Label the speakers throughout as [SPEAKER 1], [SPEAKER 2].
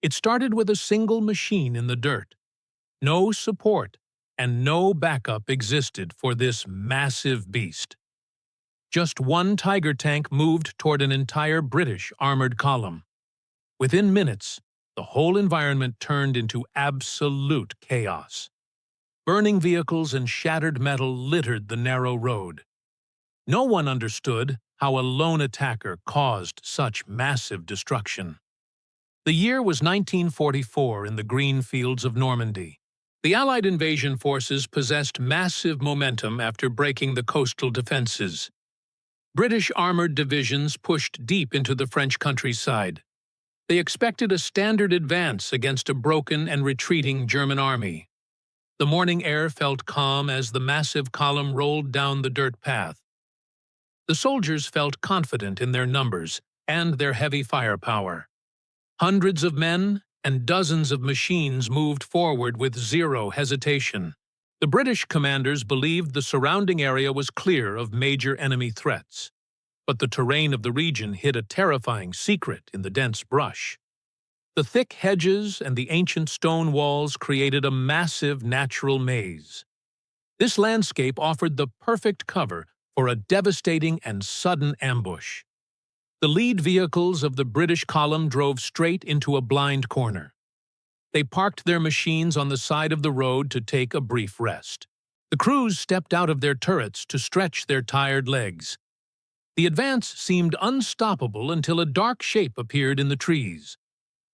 [SPEAKER 1] It started with a single machine in the dirt. No support and no backup existed for this massive beast. Just one Tiger tank moved toward an entire British armored column. Within minutes, the whole environment turned into absolute chaos. Burning vehicles and shattered metal littered the narrow road. No one understood how a lone attacker caused such massive destruction. The year was 1944 in the green fields of Normandy. The Allied invasion forces possessed massive momentum after breaking the coastal defenses. British armored divisions pushed deep into the French countryside. They expected a standard advance against a broken and retreating German army. The morning air felt calm as the massive column rolled down the dirt path. The soldiers felt confident in their numbers and their heavy firepower. Hundreds of men and dozens of machines moved forward with zero hesitation. The British commanders believed the surrounding area was clear of major enemy threats. But the terrain of the region hid a terrifying secret in the dense brush. The thick hedges and the ancient stone walls created a massive natural maze. This landscape offered the perfect cover for a devastating and sudden ambush. The lead vehicles of the British column drove straight into a blind corner. They parked their machines on the side of the road to take a brief rest. The crews stepped out of their turrets to stretch their tired legs. The advance seemed unstoppable until a dark shape appeared in the trees.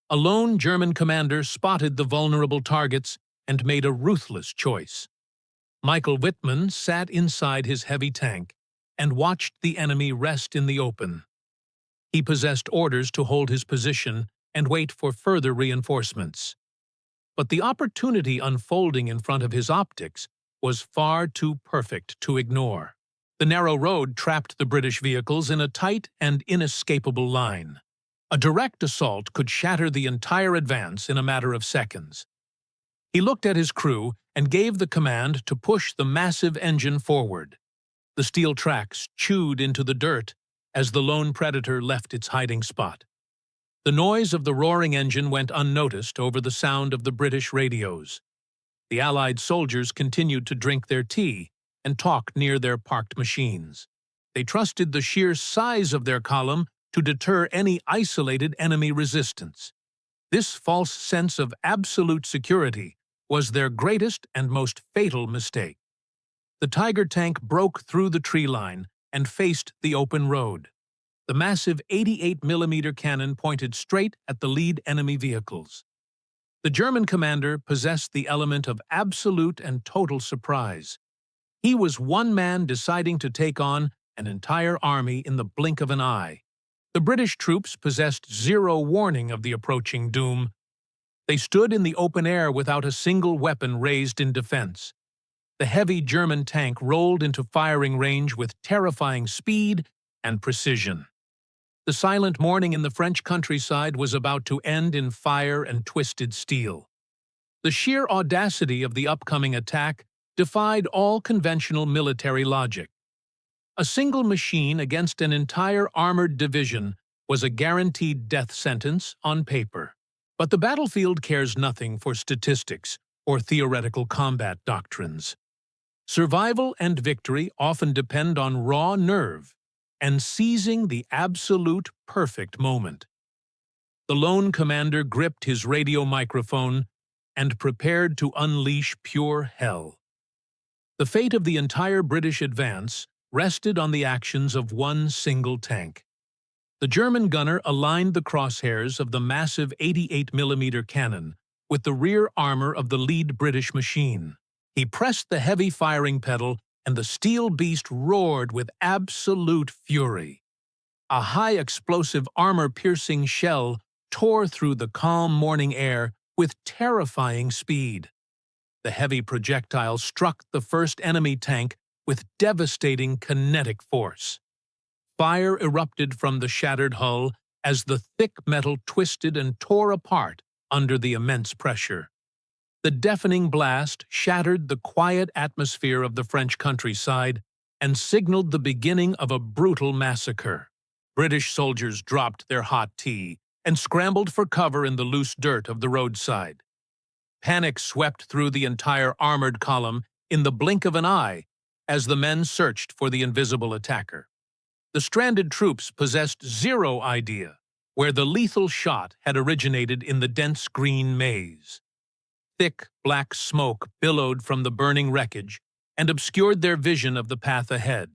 [SPEAKER 1] A lone German commander spotted the vulnerable targets and made a ruthless choice. Michael Wittmann sat inside his heavy tank and watched the enemy rest in the open. He possessed orders to hold his position and wait for further reinforcements. But the opportunity unfolding in front of his optics was far too perfect to ignore. The narrow road trapped the British vehicles in a tight and inescapable line. A direct assault could shatter the entire advance in a matter of seconds. He looked at his crew and gave the command to push the massive engine forward. The steel tracks chewed into the dirt as the lone predator left its hiding spot. The noise of the roaring engine went unnoticed over the sound of the British radios. The Allied soldiers continued to drink their tea and talk near their parked machines. They trusted the sheer size of their column to deter any isolated enemy resistance. This false sense of absolute security was their greatest and most fatal mistake. The Tiger tank broke through the tree line and faced the open road. The massive 88mm cannon pointed straight at the lead enemy vehicles. The German commander possessed the element of absolute and total surprise. He was one man deciding to take on an entire army in the blink of an eye. The British troops possessed zero warning of the approaching doom. They stood in the open air without a single weapon raised in defense. The heavy German tank rolled into firing range with terrifying speed and precision. The silent morning in the French countryside was about to end in fire and twisted steel. The sheer audacity of the upcoming attack defied all conventional military logic. A single machine against an entire armored division was a guaranteed death sentence on paper. But the battlefield cares nothing for statistics or theoretical combat doctrines. Survival and victory often depend on raw nerve and seizing the absolute perfect moment. The lone commander gripped his radio microphone and prepared to unleash pure hell. The fate of the entire British advance rested on the actions of one single tank. The German gunner aligned the crosshairs of the massive 88mm cannon with the rear armor of the lead British machine. He pressed the heavy firing pedal, and the steel beast roared with absolute fury. A high-explosive armor-piercing shell tore through the calm morning air with terrifying speed. The heavy projectile struck the first enemy tank with devastating kinetic force. Fire erupted from the shattered hull as the thick metal twisted and tore apart under the immense pressure. The deafening blast shattered the quiet atmosphere of the French countryside and signaled the beginning of a brutal massacre. British soldiers dropped their hot tea and scrambled for cover in the loose dirt of the roadside. Panic swept through the entire armored column in the blink of an eye as the men searched for the invisible attacker. The stranded troops possessed zero idea where the lethal shot had originated in the dense green maze. Thick, black smoke billowed from the burning wreckage and obscured their vision of the path ahead.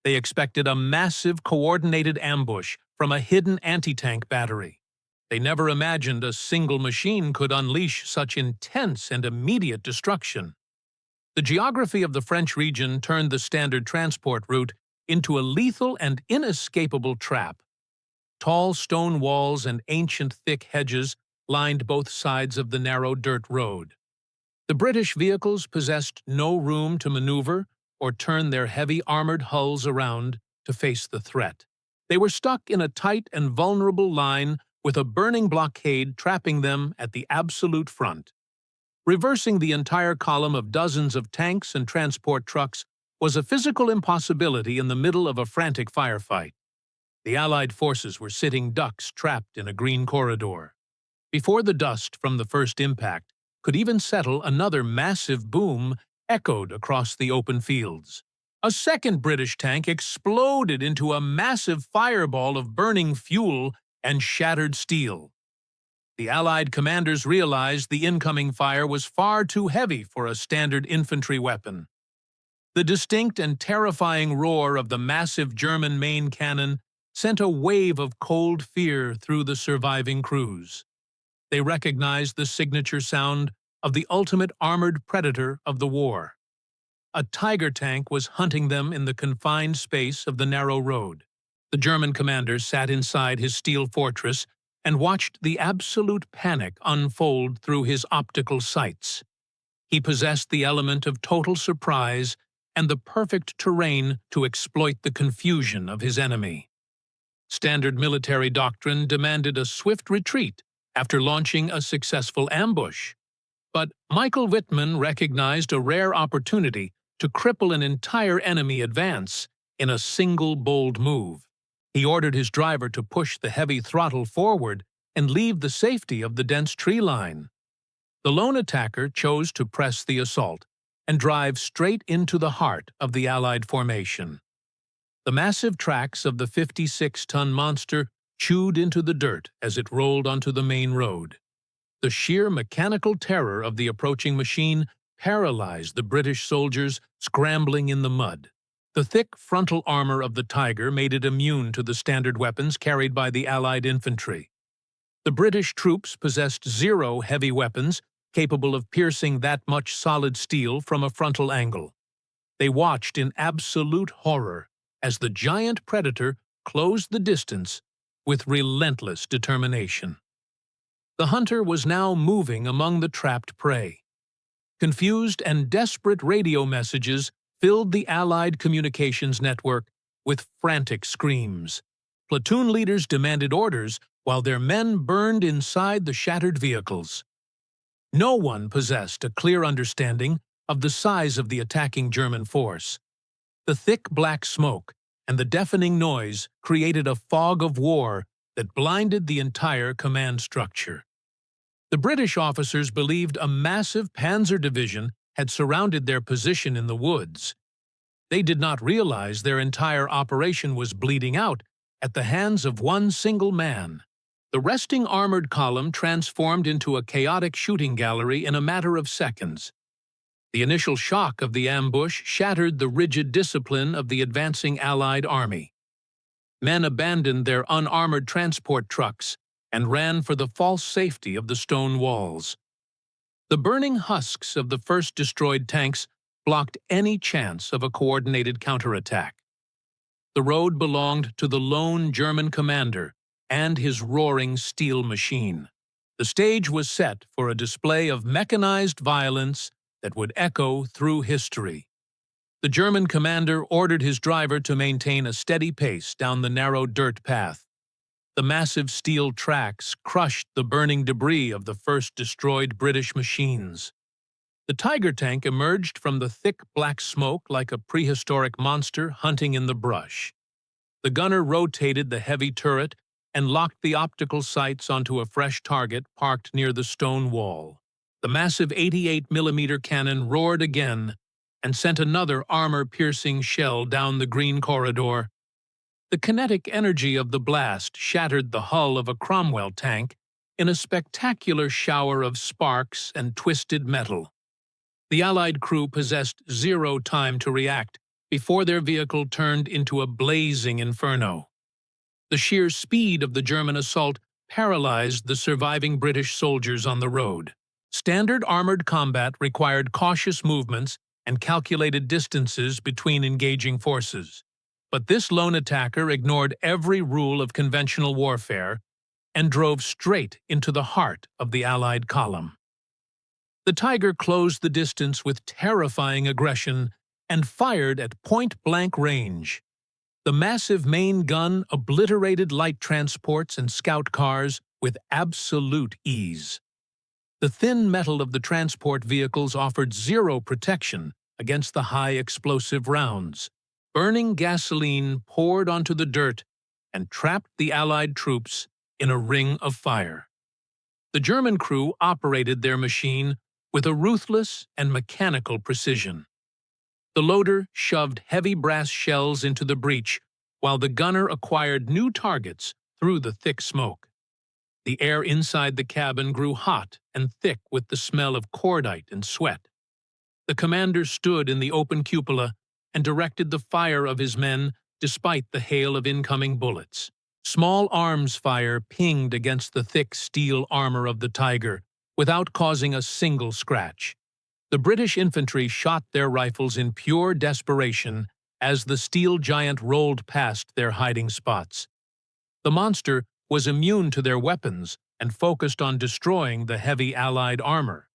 [SPEAKER 1] They expected a massive, coordinated ambush from a hidden anti-tank battery. They never imagined a single machine could unleash such intense and immediate destruction. The geography of the French region turned the standard transport route into a lethal and inescapable trap. Tall stone walls and ancient thick hedges lined both sides of the narrow dirt road. The British vehicles possessed no room to maneuver or turn their heavy armored hulls around to face the threat. They were stuck in a tight and vulnerable line with a burning blockade trapping them at the absolute front. Reversing the entire column of dozens of tanks and transport trucks was a physical impossibility in the middle of a frantic firefight. The Allied forces were sitting ducks trapped in a green corridor. Before the dust from the first impact could even settle, another massive boom echoed across the open fields. A second British tank exploded into a massive fireball of burning fuel and shattered steel. The Allied commanders realized the incoming fire was far too heavy for a standard infantry weapon. The distinct and terrifying roar of the massive German main cannon sent a wave of cold fear through the surviving crews. They recognized the signature sound of the ultimate armored predator of the war. A Tiger tank was hunting them in the confined space of the narrow road. The German commander sat inside his steel fortress and watched the absolute panic unfold through his optical sights. He possessed the element of total surprise and the perfect terrain to exploit the confusion of his enemy. Standard military doctrine demanded a swift retreat after launching a successful ambush. But Michael Wittmann recognized a rare opportunity to cripple an entire enemy advance in a single bold move. He ordered his driver to push the heavy throttle forward and leave the safety of the dense tree line. The lone attacker chose to press the assault and drive straight into the heart of the Allied formation. The massive tracks of the 56-ton monster chewed into the dirt as it rolled onto the main road. The sheer mechanical terror of the approaching machine paralyzed the British soldiers scrambling in the mud. The thick frontal armor of the Tiger made it immune to the standard weapons carried by the Allied infantry. The British troops possessed zero heavy weapons capable of piercing that much solid steel from a frontal angle. They watched in absolute horror as the giant predator closed the distance with relentless determination. The hunter was now moving among the trapped prey. Confused and desperate radio messages filled the Allied communications network with frantic screams. Platoon leaders demanded orders while their men burned inside the shattered vehicles. No one possessed a clear understanding of the size of the attacking German force. The thick black smoke and the deafening noise created a fog of war that blinded the entire command structure. The British officers believed a massive panzer division had surrounded their position in the woods. They did not realize their entire operation was bleeding out at the hands of one single man. The resting armored column transformed into a chaotic shooting gallery in a matter of seconds. The initial shock of the ambush shattered the rigid discipline of the advancing Allied army. Men abandoned their unarmored transport trucks and ran for the false safety of the stone walls. The burning husks of the first destroyed tanks blocked any chance of a coordinated counterattack. The road belonged to the lone German commander and his roaring steel machine. The stage was set for a display of mechanized violence that would echo through history. The German commander ordered his driver to maintain a steady pace down the narrow dirt path. The massive steel tracks crushed the burning debris of the first destroyed British machines. The Tiger tank emerged from the thick black smoke like a prehistoric monster hunting in the brush. The gunner rotated the heavy turret and locked the optical sights onto a fresh target parked near the stone wall. The massive 88mm cannon roared again and sent another armor-piercing shell down the green corridor. The kinetic energy of the blast shattered the hull of a Cromwell tank in a spectacular shower of sparks and twisted metal. The Allied crew possessed zero time to react before their vehicle turned into a blazing inferno. The sheer speed of the German assault paralyzed the surviving British soldiers on the road. Standard armored combat required cautious movements and calculated distances between engaging forces. But this lone attacker ignored every rule of conventional warfare and drove straight into the heart of the Allied column. The Tiger closed the distance with terrifying aggression and fired at point-blank range. The massive main gun obliterated light transports and scout cars with absolute ease. The thin metal of the transport vehicles offered zero protection against the high explosive rounds. Burning gasoline poured onto the dirt and trapped the Allied troops in a ring of fire. The German crew operated their machine with a ruthless and mechanical precision. The loader shoved heavy brass shells into the breach, while the gunner acquired new targets through the thick smoke. The air inside the cabin grew hot and thick with the smell of cordite and sweat. The commander stood in the open cupola and directed the fire of his men despite the hail of incoming bullets. Small arms fire pinged against the thick steel armor of the Tiger without causing a single scratch. The British infantry shot their rifles in pure desperation as the steel giant rolled past their hiding spots. The monster was immune to their weapons and focused on destroying the heavy Allied armor.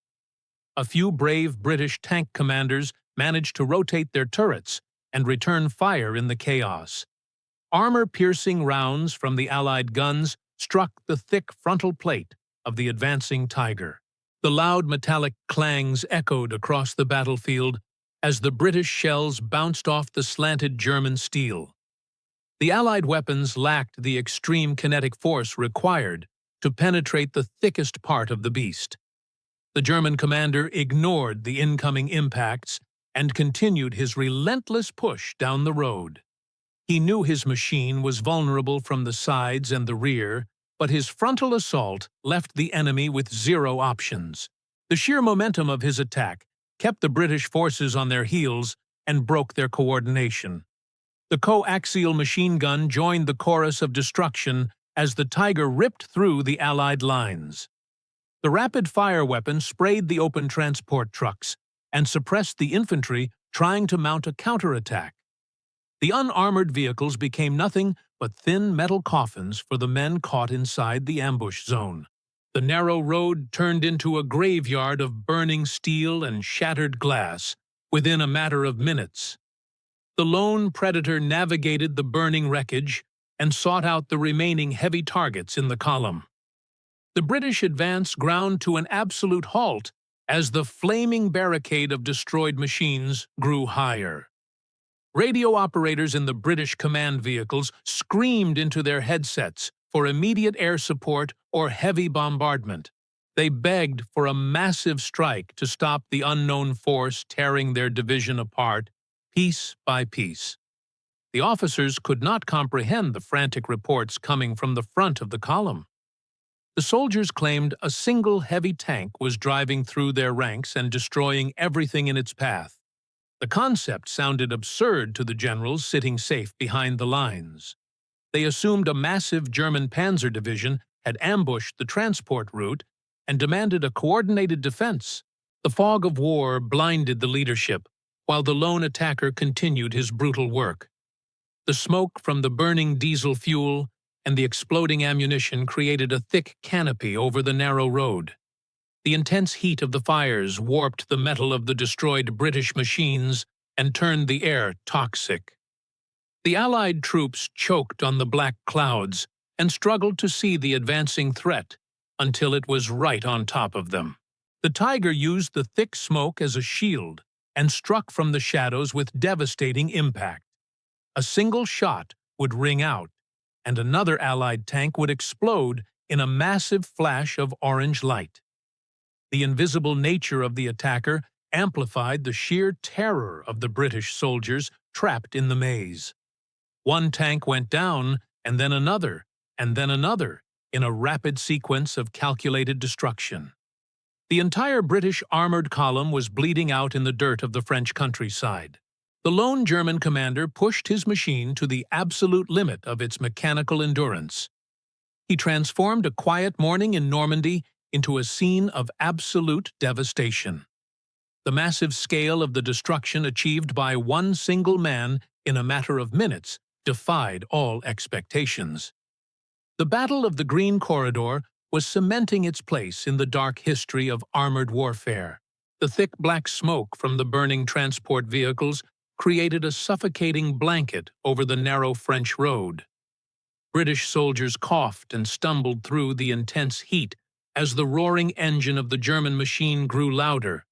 [SPEAKER 1] A few brave British tank commanders managed to rotate their turrets and return fire in the chaos. Armor-piercing rounds from the Allied guns struck the thick frontal plate of the advancing Tiger. The loud metallic clangs echoed across the battlefield as the British shells bounced off the slanted German steel. The Allied weapons lacked the extreme kinetic force required to penetrate the thickest part of the beast. The German commander ignored the incoming impacts and continued his relentless push down the road. He knew his machine was vulnerable from the sides and the rear, but his frontal assault left the enemy with zero options. The sheer momentum of his attack kept the British forces on their heels and broke their coordination. The coaxial machine gun joined the chorus of destruction as the Tiger ripped through the Allied lines. The rapid-fire weapon sprayed the open transport trucks and suppressed the infantry trying to mount a counterattack. The unarmored vehicles became nothing but thin metal coffins for the men caught inside the ambush zone. The narrow road turned into a graveyard of burning steel and shattered glass within a matter of minutes. The lone predator navigated the burning wreckage and sought out the remaining heavy targets in the column. The British advance ground to an absolute halt as the flaming barricade of destroyed machines grew higher. Radio operators in the British command vehicles screamed into their headsets for immediate air support or heavy bombardment. They begged for a massive strike to stop the unknown force tearing their division apart, piece by piece. The officers could not comprehend the frantic reports coming from the front of the column. The soldiers claimed a single heavy tank was driving through their ranks and destroying everything in its path. The concept sounded absurd to the generals sitting safe behind the lines. They assumed a massive German panzer division had ambushed the transport route and demanded a coordinated defense. The fog of war blinded the leadership, while the lone attacker continued his brutal work. The smoke from the burning diesel fuel and the exploding ammunition created a thick canopy over the narrow road. The intense heat of the fires warped the metal of the destroyed British machines and turned the air toxic. The Allied troops choked on the black clouds and struggled to see the advancing threat until it was right on top of them. The Tiger used the thick smoke as a shield and struck from the shadows with devastating impact. A single shot would ring out, and another Allied tank would explode in a massive flash of orange light. The invisible nature of the attacker amplified the sheer terror of the British soldiers trapped in the maze. One tank went down, and then another, in a rapid sequence of calculated destruction. The entire British armored column was bleeding out in the dirt of the French countryside. The lone German commander pushed his machine to the absolute limit of its mechanical endurance. He transformed a quiet morning in Normandy into a scene of absolute devastation. The massive scale of the destruction achieved by one single man in a matter of minutes defied all expectations. The Battle of the Green Corridor was cementing its place in the dark history of armored warfare. The thick black smoke from the burning transport vehicles created a suffocating blanket over the narrow French road. British soldiers coughed and stumbled through the intense heat as the roaring engine of the German machine grew louder.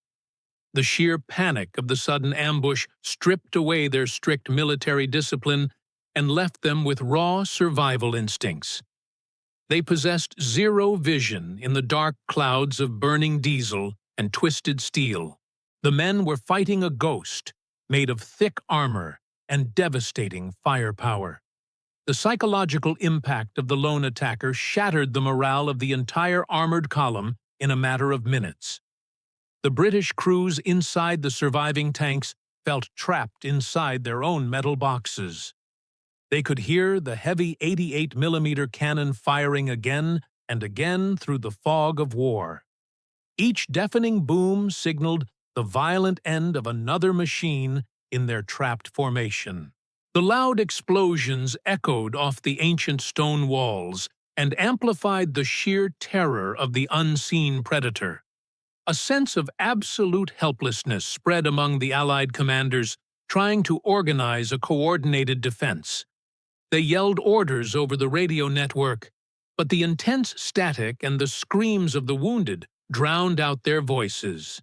[SPEAKER 1] The sheer panic of the sudden ambush stripped away their strict military discipline and left them with raw survival instincts. They possessed zero vision in the dark clouds of burning diesel and twisted steel. The men were fighting a ghost, made of thick armor and devastating firepower. The psychological impact of the lone attacker shattered the morale of the entire armored column in a matter of minutes. The British crews inside the surviving tanks felt trapped inside their own metal boxes. They could hear the heavy 88mm cannon firing again and again through the fog of war. Each deafening boom signaled the violent end of another machine in their trapped formation. The loud explosions echoed off the ancient stone walls and amplified the sheer terror of the unseen predator. A sense of absolute helplessness spread among the Allied commanders trying to organize a coordinated defense. They yelled orders over the radio network, but the intense static and the screams of the wounded drowned out their voices.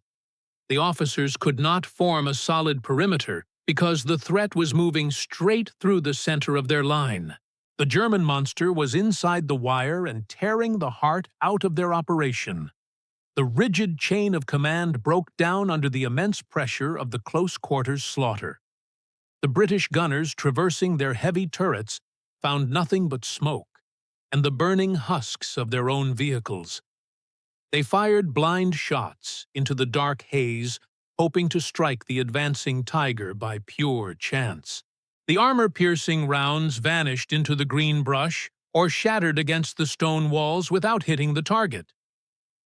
[SPEAKER 1] The officers could not form a solid perimeter because the threat was moving straight through the center of their line. The German monster was inside the wire and tearing the heart out of their operation. The rigid chain of command broke down under the immense pressure of the close-quarters slaughter. The British gunners traversing their heavy turrets found nothing but smoke and the burning husks of their own vehicles. They fired blind shots into the dark haze, hoping to strike the advancing Tiger by pure chance. The armor-piercing rounds vanished into the green brush or shattered against the stone walls without hitting the target.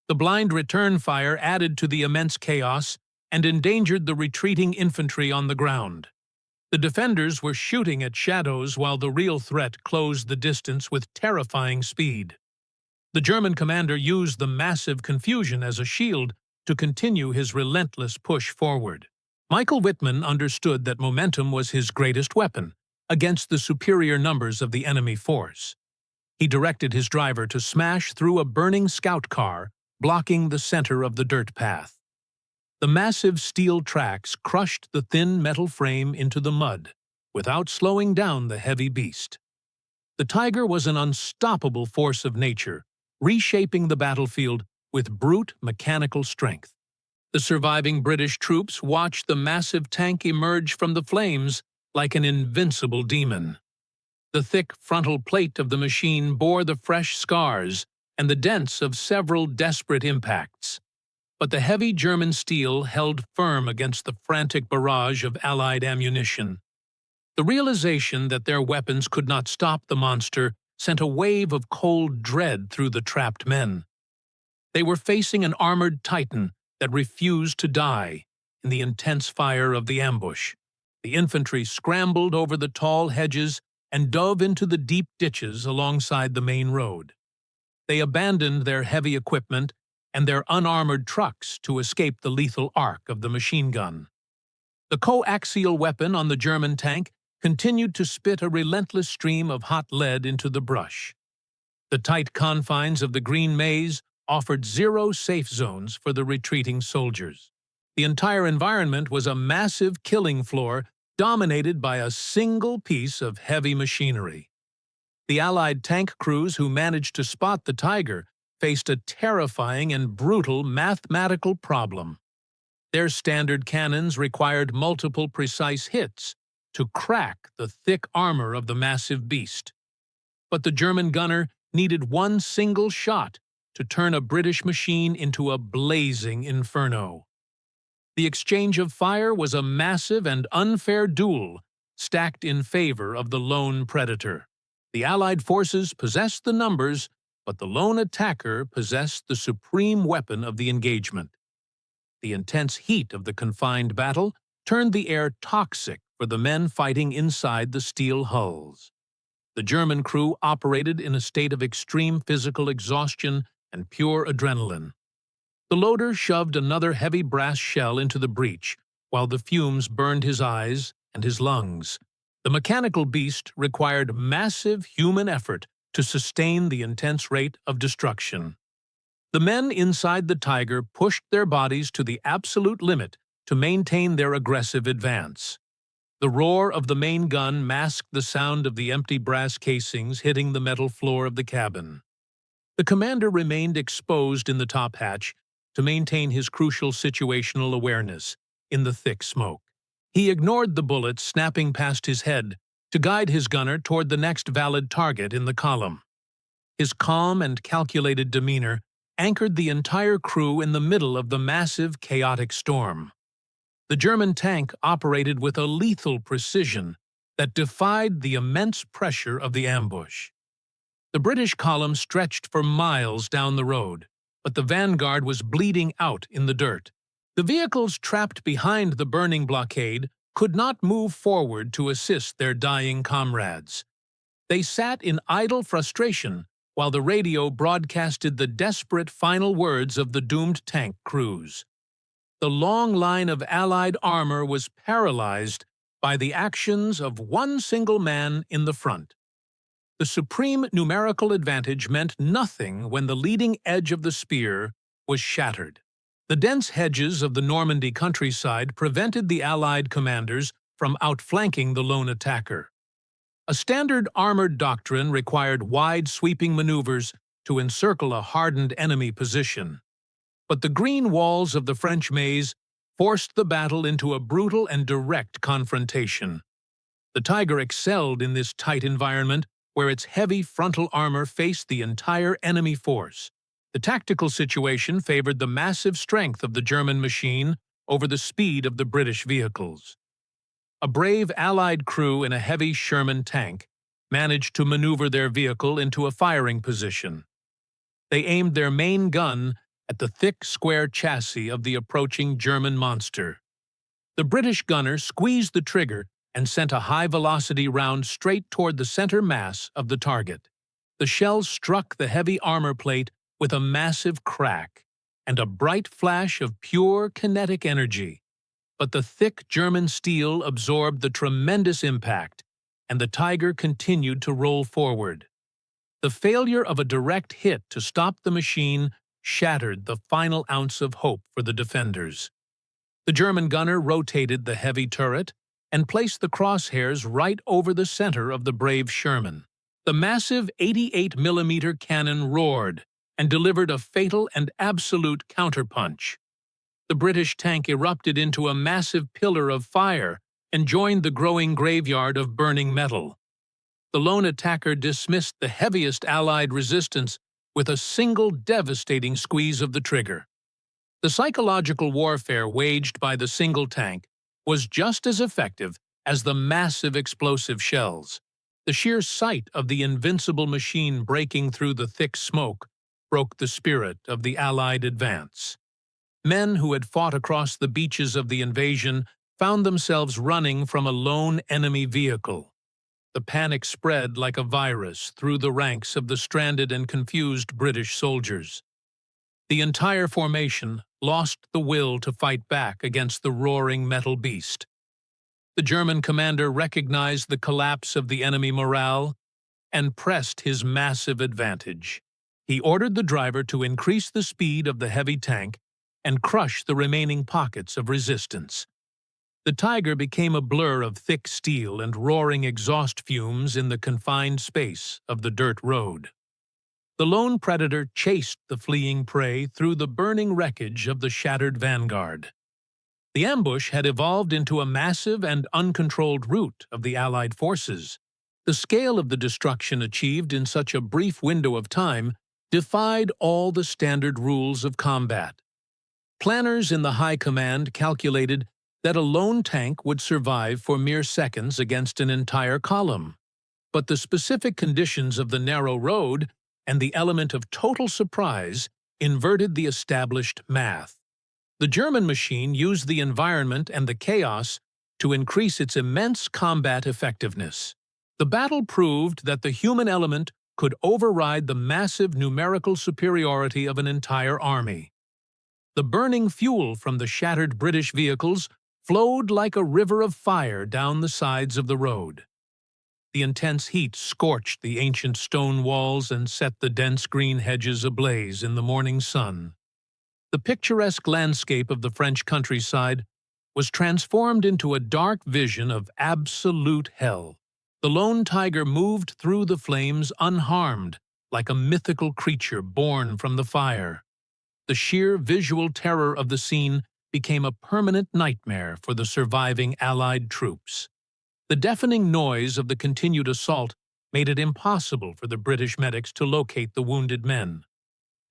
[SPEAKER 1] The blind return fire added to the immense chaos and endangered the retreating infantry on the ground. The defenders were shooting at shadows while the real threat closed the distance with terrifying speed. The German commander used the massive confusion as a shield to continue his relentless push forward. Michael Wittmann understood that momentum was his greatest weapon against the superior numbers of the enemy force. He directed his driver to smash through a burning scout car, blocking the center of the dirt path. The massive steel tracks crushed the thin metal frame into the mud, without slowing down the heavy beast. The Tiger was an unstoppable force of nature, reshaping the battlefield with brute mechanical strength. The surviving British troops watched the massive tank emerge from the flames like an invincible demon. The thick frontal plate of the machine bore the fresh scars and the dents of several desperate impacts. But the heavy German steel held firm against the frantic barrage of Allied ammunition. The realization that their weapons could not stop the monster sent a wave of cold dread through the trapped men. They were facing an armored titan that refused to die in the intense fire of the ambush. The infantry scrambled over the tall hedges and dove into the deep ditches alongside the main road. They abandoned their heavy equipment and their unarmored trucks to escape the lethal arc of the machine gun. The coaxial weapon on the German tank continued to spit a relentless stream of hot lead into the brush. The tight confines of the green maze offered zero safe zones for the retreating soldiers. The entire environment was a massive killing floor dominated by a single piece of heavy machinery. The Allied tank crews who managed to spot the Tiger faced a terrifying and brutal mathematical problem. Their standard cannons required multiple precise hits to crack the thick armor of the massive beast. But the German gunner needed one single shot to turn a British machine into a blazing inferno. The exchange of fire was a massive and unfair duel, stacked in favor of the lone predator. The Allied forces possessed the numbers, but the lone attacker possessed the supreme weapon of the engagement. The intense heat of the confined battle turned the air toxic for the men fighting inside the steel hulls. The German crew operated in a state of extreme physical exhaustion and pure adrenaline. The loader shoved another heavy brass shell into the breech, while the fumes burned his eyes and his lungs. The mechanical beast required massive human effort to sustain the intense rate of destruction. The men inside the Tiger pushed their bodies to the absolute limit to maintain their aggressive advance. The roar of the main gun masked the sound of the empty brass casings hitting the metal floor of the cabin. The commander remained exposed in the top hatch to maintain his crucial situational awareness in the thick smoke. He ignored the bullets snapping past his head to guide his gunner toward the next valid target in the column. His calm and calculated demeanor anchored the entire crew in the middle of the massive, chaotic storm. The German tank operated with a lethal precision that defied the immense pressure of the ambush. The British column stretched for miles down the road, but the vanguard was bleeding out in the dirt. The vehicles trapped behind the burning blockade could not move forward to assist their dying comrades. They sat in idle frustration while the radio broadcasted the desperate final words of the doomed tank crews. The long line of Allied armor was paralyzed by the actions of one single man in the front. The supreme numerical advantage meant nothing when the leading edge of the spear was shattered. The dense hedges of the Normandy countryside prevented the Allied commanders from outflanking the lone attacker. A standard armored doctrine required wide sweeping maneuvers to encircle a hardened enemy position. But the green walls of the French maze forced the battle into a brutal and direct confrontation. The Tiger excelled in this tight environment where its heavy frontal armor faced the entire enemy force. The tactical situation favored the massive strength of the German machine over the speed of the British vehicles. A brave Allied crew in a heavy Sherman tank managed to maneuver their vehicle into a firing position. They aimed their main gun at the thick, square chassis of the approaching German monster. The British gunner squeezed the trigger and sent a high-velocity round straight toward the center mass of the target. The shell struck the heavy armor plate with a massive crack and a bright flash of pure kinetic energy. But the thick German steel absorbed the tremendous impact, and the Tiger continued to roll forward. The failure of a direct hit to stop the machine shattered the final ounce of hope for the defenders. The German gunner rotated the heavy turret and placed the crosshairs right over the center of the brave Sherman. The massive 88mm cannon roared and delivered a fatal and absolute counterpunch. The British tank erupted into a massive pillar of fire and joined the growing graveyard of burning metal. The lone attacker dismissed the heaviest Allied resistance with a single devastating squeeze of the trigger. The psychological warfare waged by the single tank was just as effective as the massive explosive shells. The sheer sight of the invincible machine breaking through the thick smoke broke the spirit of the Allied advance. Men who had fought across the beaches of the invasion found themselves running from a lone enemy vehicle. The panic spread like a virus through the ranks of the stranded and confused British soldiers. The entire formation lost the will to fight back against the roaring metal beast. The German commander recognized the collapse of the enemy morale and pressed his massive advantage. He ordered the driver to increase the speed of the heavy tank and crush the remaining pockets of resistance. The Tiger became a blur of thick steel and roaring exhaust fumes in the confined space of the dirt road. The lone predator chased the fleeing prey through the burning wreckage of the shattered vanguard. The ambush had evolved into a massive and uncontrolled rout of the Allied forces. The scale of the destruction achieved in such a brief window of time defied all the standard rules of combat. Planners in the high command calculated that a lone tank would survive for mere seconds against an entire column. But the specific conditions of the narrow road and the element of total surprise inverted the established math. The German machine used the environment and the chaos to increase its immense combat effectiveness. The battle proved that the human element could override the massive numerical superiority of an entire army. The burning fuel from the shattered British vehicles flowed like a river of fire down the sides of the road. The intense heat scorched the ancient stone walls and set the dense green hedges ablaze in the morning sun. The picturesque landscape of the French countryside was transformed into a dark vision of absolute hell. The lone tiger moved through the flames unharmed, like a mythical creature born from the fire. The sheer visual terror of the scene became a permanent nightmare for the surviving Allied troops. The deafening noise of the continued assault made it impossible for the British medics to locate the wounded men.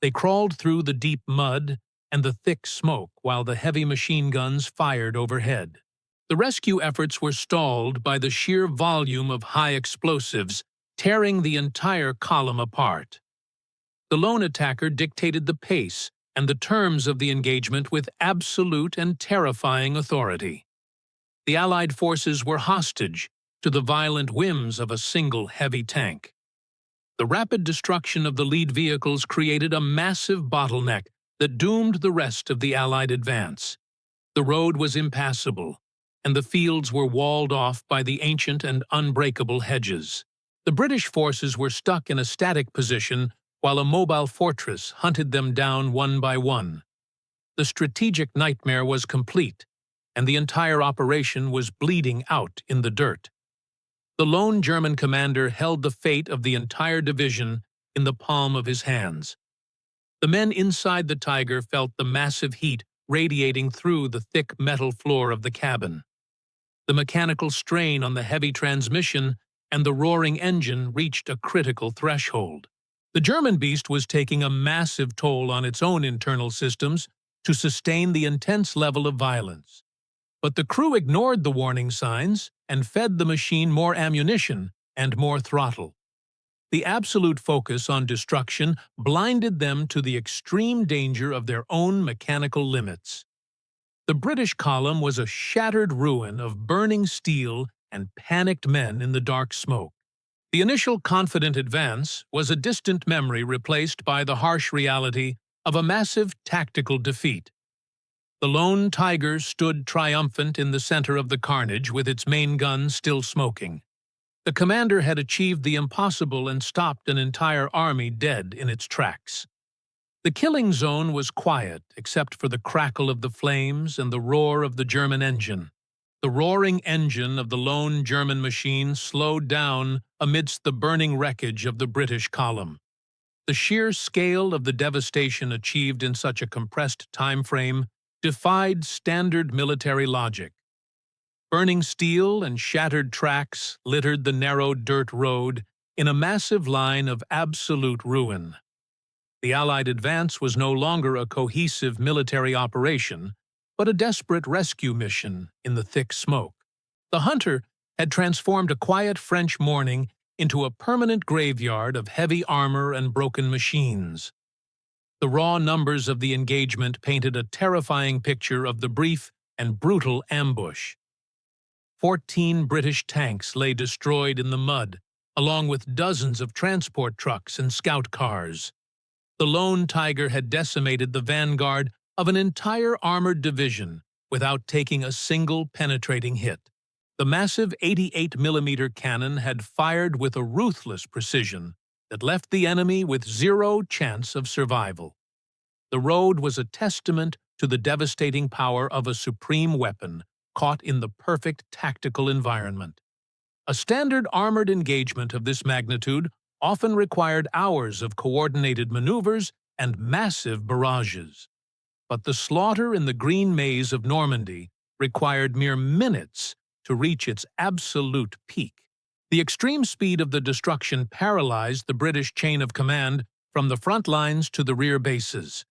[SPEAKER 1] They crawled through the deep mud and the thick smoke while the heavy machine guns fired overhead. The rescue efforts were stalled by the sheer volume of high explosives, tearing the entire column apart. The lone attacker dictated the pace and the terms of the engagement with absolute and terrifying authority. The Allied forces were hostage to the violent whims of a single heavy tank. The rapid destruction of the lead vehicles created a massive bottleneck that doomed the rest of the Allied advance. The road was impassable, and the fields were walled off by the ancient and unbreakable hedges. The British forces were stuck in a static position while a mobile fortress hunted them down one by one. The strategic nightmare was complete, and the entire operation was bleeding out in the dirt. The lone German commander held the fate of the entire division in the palm of his hands. The men inside the Tiger felt the massive heat radiating through the thick metal floor of the cabin. The mechanical strain on the heavy transmission and the roaring engine reached a critical threshold. The German beast was taking a massive toll on its own internal systems to sustain the intense level of violence. But the crew ignored the warning signs and fed the machine more ammunition and more throttle. The absolute focus on destruction blinded them to the extreme danger of their own mechanical limits. The British column was a shattered ruin of burning steel and panicked men in the dark smoke. The initial confident advance was a distant memory replaced by the harsh reality of a massive tactical defeat. The lone Tiger stood triumphant in the center of the carnage with its main gun still smoking. The commander had achieved the impossible and stopped an entire army dead in its tracks. The killing zone was quiet except for the crackle of the flames and the roar of the German engine. The roaring engine of the lone German machine slowed down amidst the burning wreckage of the British column. The sheer scale of the devastation achieved in such a compressed time frame defied standard military logic. Burning steel and shattered tracks littered the narrow dirt road in a massive line of absolute ruin. The Allied advance was no longer a cohesive military operation, but a desperate rescue mission in the thick smoke. The Hunter had transformed a quiet French morning into a permanent graveyard of heavy armor and broken machines. The raw numbers of the engagement painted a terrifying picture of the brief and brutal ambush. 14 British tanks lay destroyed in the mud, along with dozens of transport trucks and scout cars. The lone Tiger had decimated the vanguard of an entire armored division without taking a single penetrating hit. The massive 88mm cannon had fired with a ruthless precision that left the enemy with zero chance of survival. The road was a testament to the devastating power of a supreme weapon, caught in the perfect tactical environment. A standard armored engagement of this magnitude often required hours of coordinated maneuvers and massive barrages. But the slaughter in the green maze of Normandy required mere minutes to reach its absolute peak. The extreme speed of the destruction paralyzed the British chain of command from the front lines to the rear bases.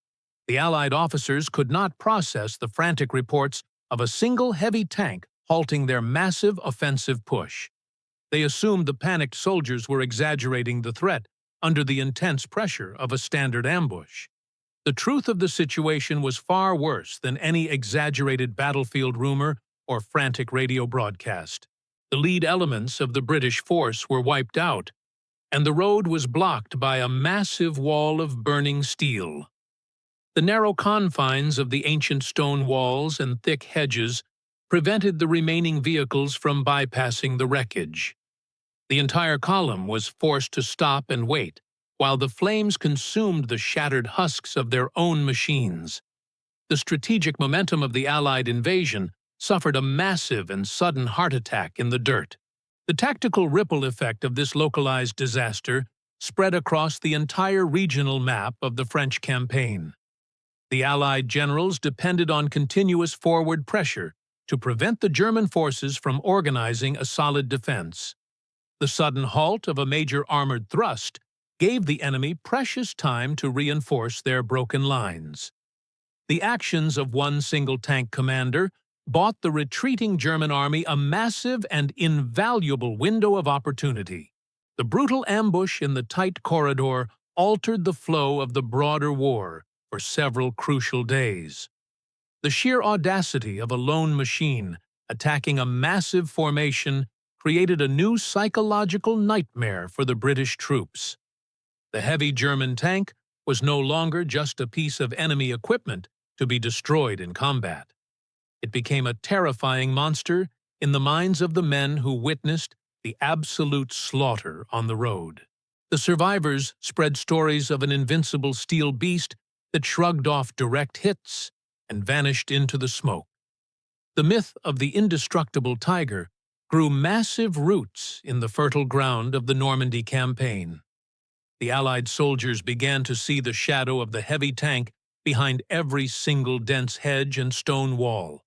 [SPEAKER 1] The Allied officers could not process the frantic reports of a single heavy tank halting their massive offensive push. They assumed the panicked soldiers were exaggerating the threat under the intense pressure of a standard ambush. The truth of the situation was far worse than any exaggerated battlefield rumor or frantic radio broadcast. The lead elements of the British force were wiped out, and the road was blocked by a massive wall of burning steel. The narrow confines of the ancient stone walls and thick hedges prevented the remaining vehicles from bypassing the wreckage. The entire column was forced to stop and wait, while the flames consumed the shattered husks of their own machines. The strategic momentum of the Allied invasion suffered a massive and sudden heart attack in the dirt. The tactical ripple effect of this localized disaster spread across the entire regional map of the French campaign. The Allied generals depended on continuous forward pressure to prevent the German forces from organizing a solid defense. The sudden halt of a major armored thrust gave the enemy precious time to reinforce their broken lines. The actions of one single tank commander bought the retreating German army a massive and invaluable window of opportunity. The brutal ambush in the tight corridor altered the flow of the broader war for several crucial days. The sheer audacity of a lone machine attacking a massive formation created a new psychological nightmare for the British troops. The heavy German tank was no longer just a piece of enemy equipment to be destroyed in combat. It became a terrifying monster in the minds of the men who witnessed the absolute slaughter on the road. The survivors spread stories of an invincible steel beast that shrugged off direct hits and vanished into the smoke. The myth of the indestructible tiger grew massive roots in the fertile ground of the Normandy campaign. The Allied soldiers began to see the shadow of the heavy tank behind every single dense hedge and stone wall.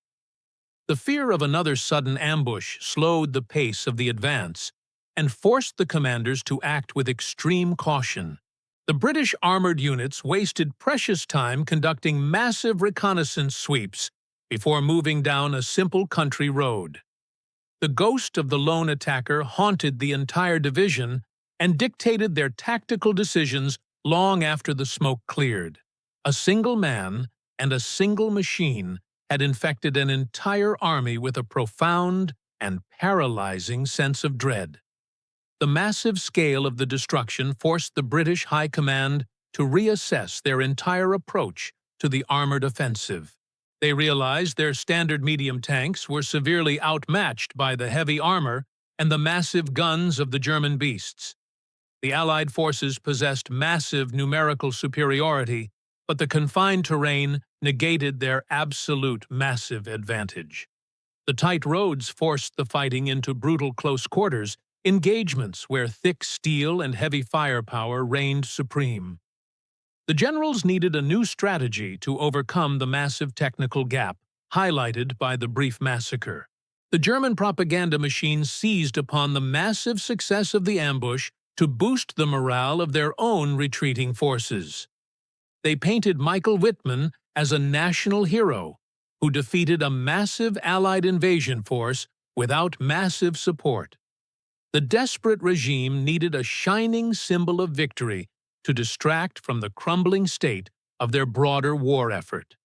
[SPEAKER 1] The fear of another sudden ambush slowed the pace of the advance and forced the commanders to act with extreme caution. The British armored units wasted precious time conducting massive reconnaissance sweeps before moving down a simple country road. The ghost of the lone attacker haunted the entire division and dictated their tactical decisions long after the smoke cleared. A single man and a single machine had infected an entire army with a profound and paralyzing sense of dread. The massive scale of the destruction forced the British High Command to reassess their entire approach to the armored offensive. They realized their standard medium tanks were severely outmatched by the heavy armor and the massive guns of the German beasts. The Allied forces possessed massive numerical superiority, but the confined terrain negated their absolute massive advantage. The tight roads forced the fighting into brutal close quarters engagements where thick steel and heavy firepower reigned supreme. The generals needed a new strategy to overcome the massive technical gap, highlighted by the brief massacre. The German propaganda machine seized upon the massive success of the ambush to boost the morale of their own retreating forces. They painted Michael Wittmann as a national hero who defeated a massive Allied invasion force without massive support. The desperate regime needed a shining symbol of victory to distract from the crumbling state of their broader war effort.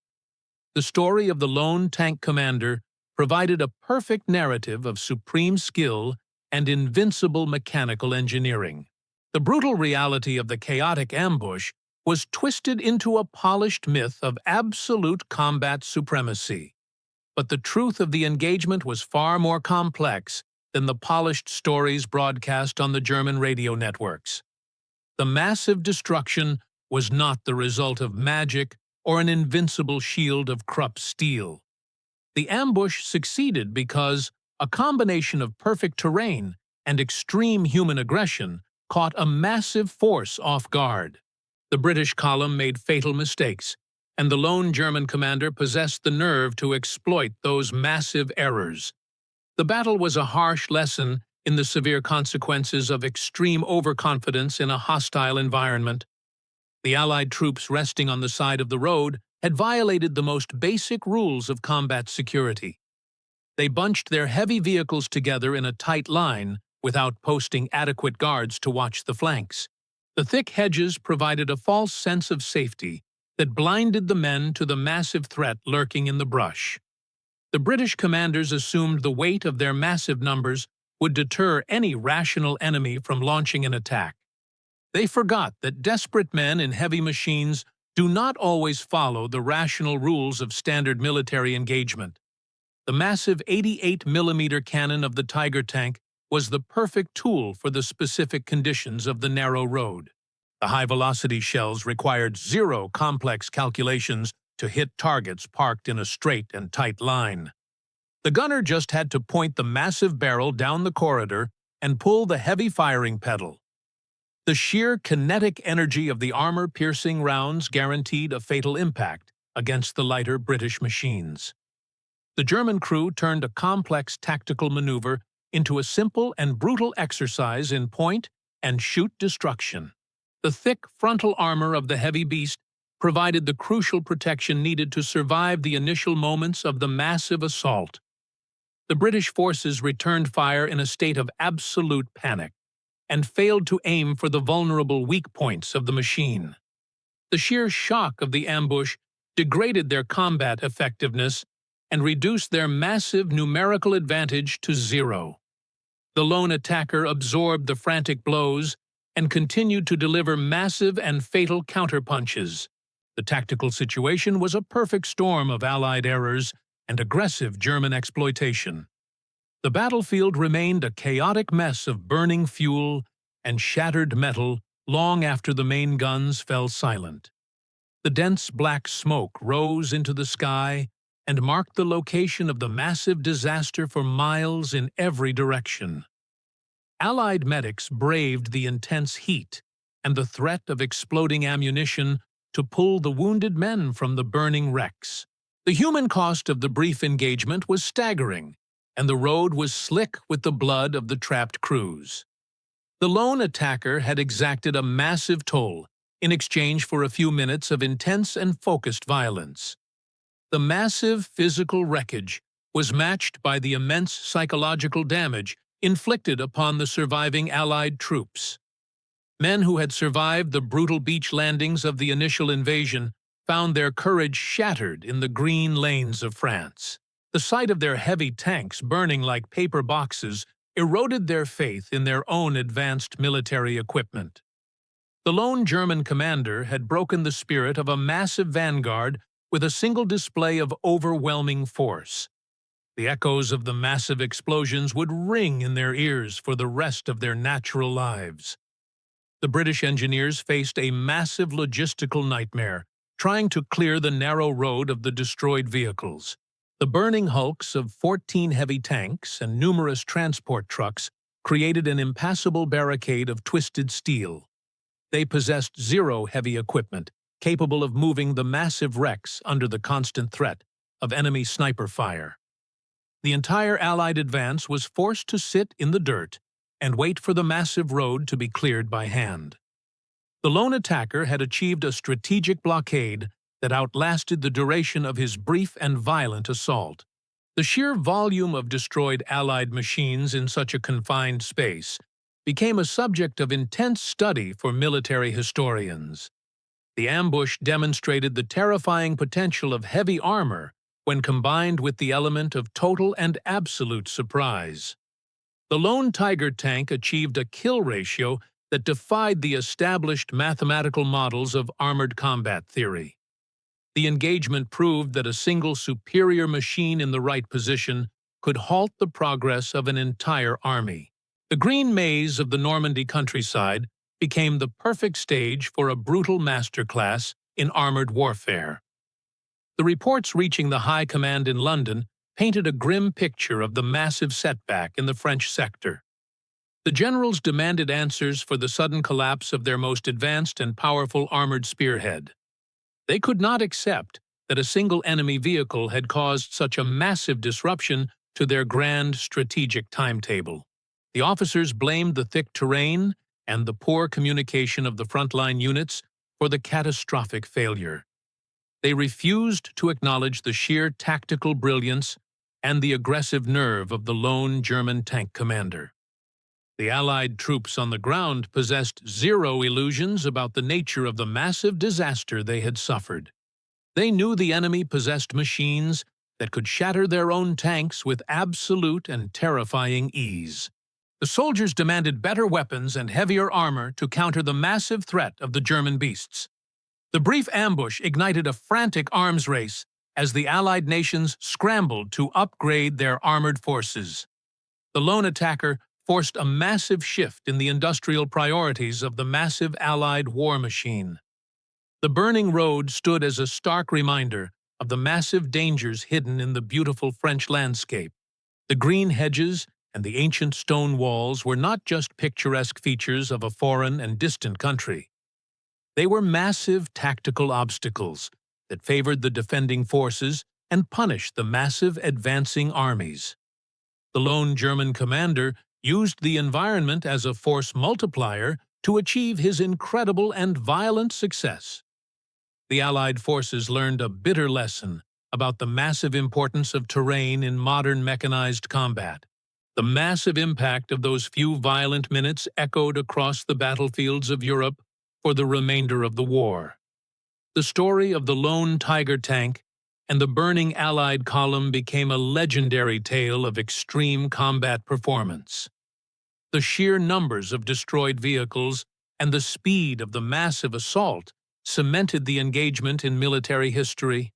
[SPEAKER 1] The story of the lone tank commander provided a perfect narrative of supreme skill and invincible mechanical engineering. The brutal reality of the chaotic ambush was twisted into a polished myth of absolute combat supremacy. But the truth of the engagement was far more complex than the polished stories broadcast on the German radio networks. The massive destruction was not the result of magic or an invincible shield of Krupp steel. The ambush succeeded because a combination of perfect terrain and extreme human aggression caught a massive force off guard. The British column made fatal mistakes, and the lone German commander possessed the nerve to exploit those massive errors. The battle was a harsh lesson in the severe consequences of extreme overconfidence in a hostile environment. The Allied troops resting on the side of the road had violated the most basic rules of combat security. They bunched their heavy vehicles together in a tight line without posting adequate guards to watch the flanks. The thick hedges provided a false sense of safety that blinded the men to the massive threat lurking in the brush. The British commanders assumed the weight of their massive numbers would deter any rational enemy from launching an attack. They forgot that desperate men in heavy machines do not always follow the rational rules of standard military engagement. The massive 88mm cannon of the Tiger tank was the perfect tool for the specific conditions of the narrow road. The high-velocity shells required zero complex calculations to hit targets parked in a straight and tight line. The gunner just had to point the massive barrel down the corridor and pull the heavy firing pedal. The sheer kinetic energy of the armor-piercing rounds guaranteed a fatal impact against the lighter British machines. The German crew turned a complex tactical maneuver into a simple and brutal exercise in point-and-shoot destruction. The thick frontal armor of the heavy beast provided the crucial protection needed to survive the initial moments of the massive assault. The British forces returned fire in a state of absolute panic and failed to aim for the vulnerable weak points of the machine. The sheer shock of the ambush degraded their combat effectiveness and reduced their massive numerical advantage to zero. The lone attacker absorbed the frantic blows and continued to deliver massive and fatal counterpunches. The tactical situation was a perfect storm of Allied errors and aggressive German exploitation. The battlefield remained a chaotic mess of burning fuel and shattered metal long after the main guns fell silent. The dense black smoke rose into the sky and marked the location of the massive disaster for miles in every direction. Allied medics braved the intense heat and the threat of exploding ammunition to pull the wounded men from the burning wrecks. The human cost of the brief engagement was staggering, and the road was slick with the blood of the trapped crews. The lone attacker had exacted a massive toll in exchange for a few minutes of intense and focused violence. The massive physical wreckage was matched by the immense psychological damage inflicted upon the surviving Allied troops. Men who had survived the brutal beach landings of the initial invasion found their courage shattered in the green lanes of France. The sight of their heavy tanks burning like paper boxes eroded their faith in their own advanced military equipment. The lone German commander had broken the spirit of a massive vanguard with a single display of overwhelming force. The echoes of the massive explosions would ring in their ears for the rest of their natural lives. The British engineers faced a massive logistical nightmare, trying to clear the narrow road of the destroyed vehicles. The burning hulks of 14 heavy tanks and numerous transport trucks created an impassable barricade of twisted steel. They possessed zero heavy equipment, capable of moving the massive wrecks under the constant threat of enemy sniper fire. The entire Allied advance was forced to sit in the dirt and wait for the massive road to be cleared by hand. The lone attacker had achieved a strategic blockade that outlasted the duration of his brief and violent assault. The sheer volume of destroyed Allied machines in such a confined space became a subject of intense study for military historians. The ambush demonstrated the terrifying potential of heavy armor when combined with the element of total and absolute surprise. The lone Tiger tank achieved a kill ratio that defied the established mathematical models of armored combat theory. The engagement proved that a single superior machine in the right position could halt the progress of an entire army. The green maze of the Normandy countryside became the perfect stage for a brutal masterclass in armored warfare. The reports reaching the High Command in London painted a grim picture of the massive setback in the French sector. The generals demanded answers for the sudden collapse of their most advanced and powerful armored spearhead. They could not accept that a single enemy vehicle had caused such a massive disruption to their grand strategic timetable. The officers blamed the thick terrain and the poor communication of the frontline units for the catastrophic failure. They refused to acknowledge the sheer tactical brilliance and the aggressive nerve of the lone German tank commander. The Allied troops on the ground possessed zero illusions about the nature of the massive disaster they had suffered. They knew the enemy possessed machines that could shatter their own tanks with absolute and terrifying ease. The soldiers demanded better weapons and heavier armor to counter the massive threat of the German beasts. The brief ambush ignited a frantic arms race as the Allied nations scrambled to upgrade their armored forces. The lone attacker forced a massive shift in the industrial priorities of the massive Allied war machine. The burning road stood as a stark reminder of the massive dangers hidden in the beautiful French landscape. The green hedges and the ancient stone walls were not just picturesque features of a foreign and distant country. They were massive tactical obstacles that favored the defending forces and punished the massive advancing armies. The lone German commander used the environment as a force multiplier to achieve his incredible and violent success. The Allied forces learned a bitter lesson about the massive importance of terrain in modern mechanized combat. The massive impact of those few violent minutes echoed across the battlefields of Europe for the remainder of the war. The story of the lone Tiger tank and the burning Allied column became a legendary tale of extreme combat performance. The sheer numbers of destroyed vehicles and the speed of the massive assault cemented the engagement in military history.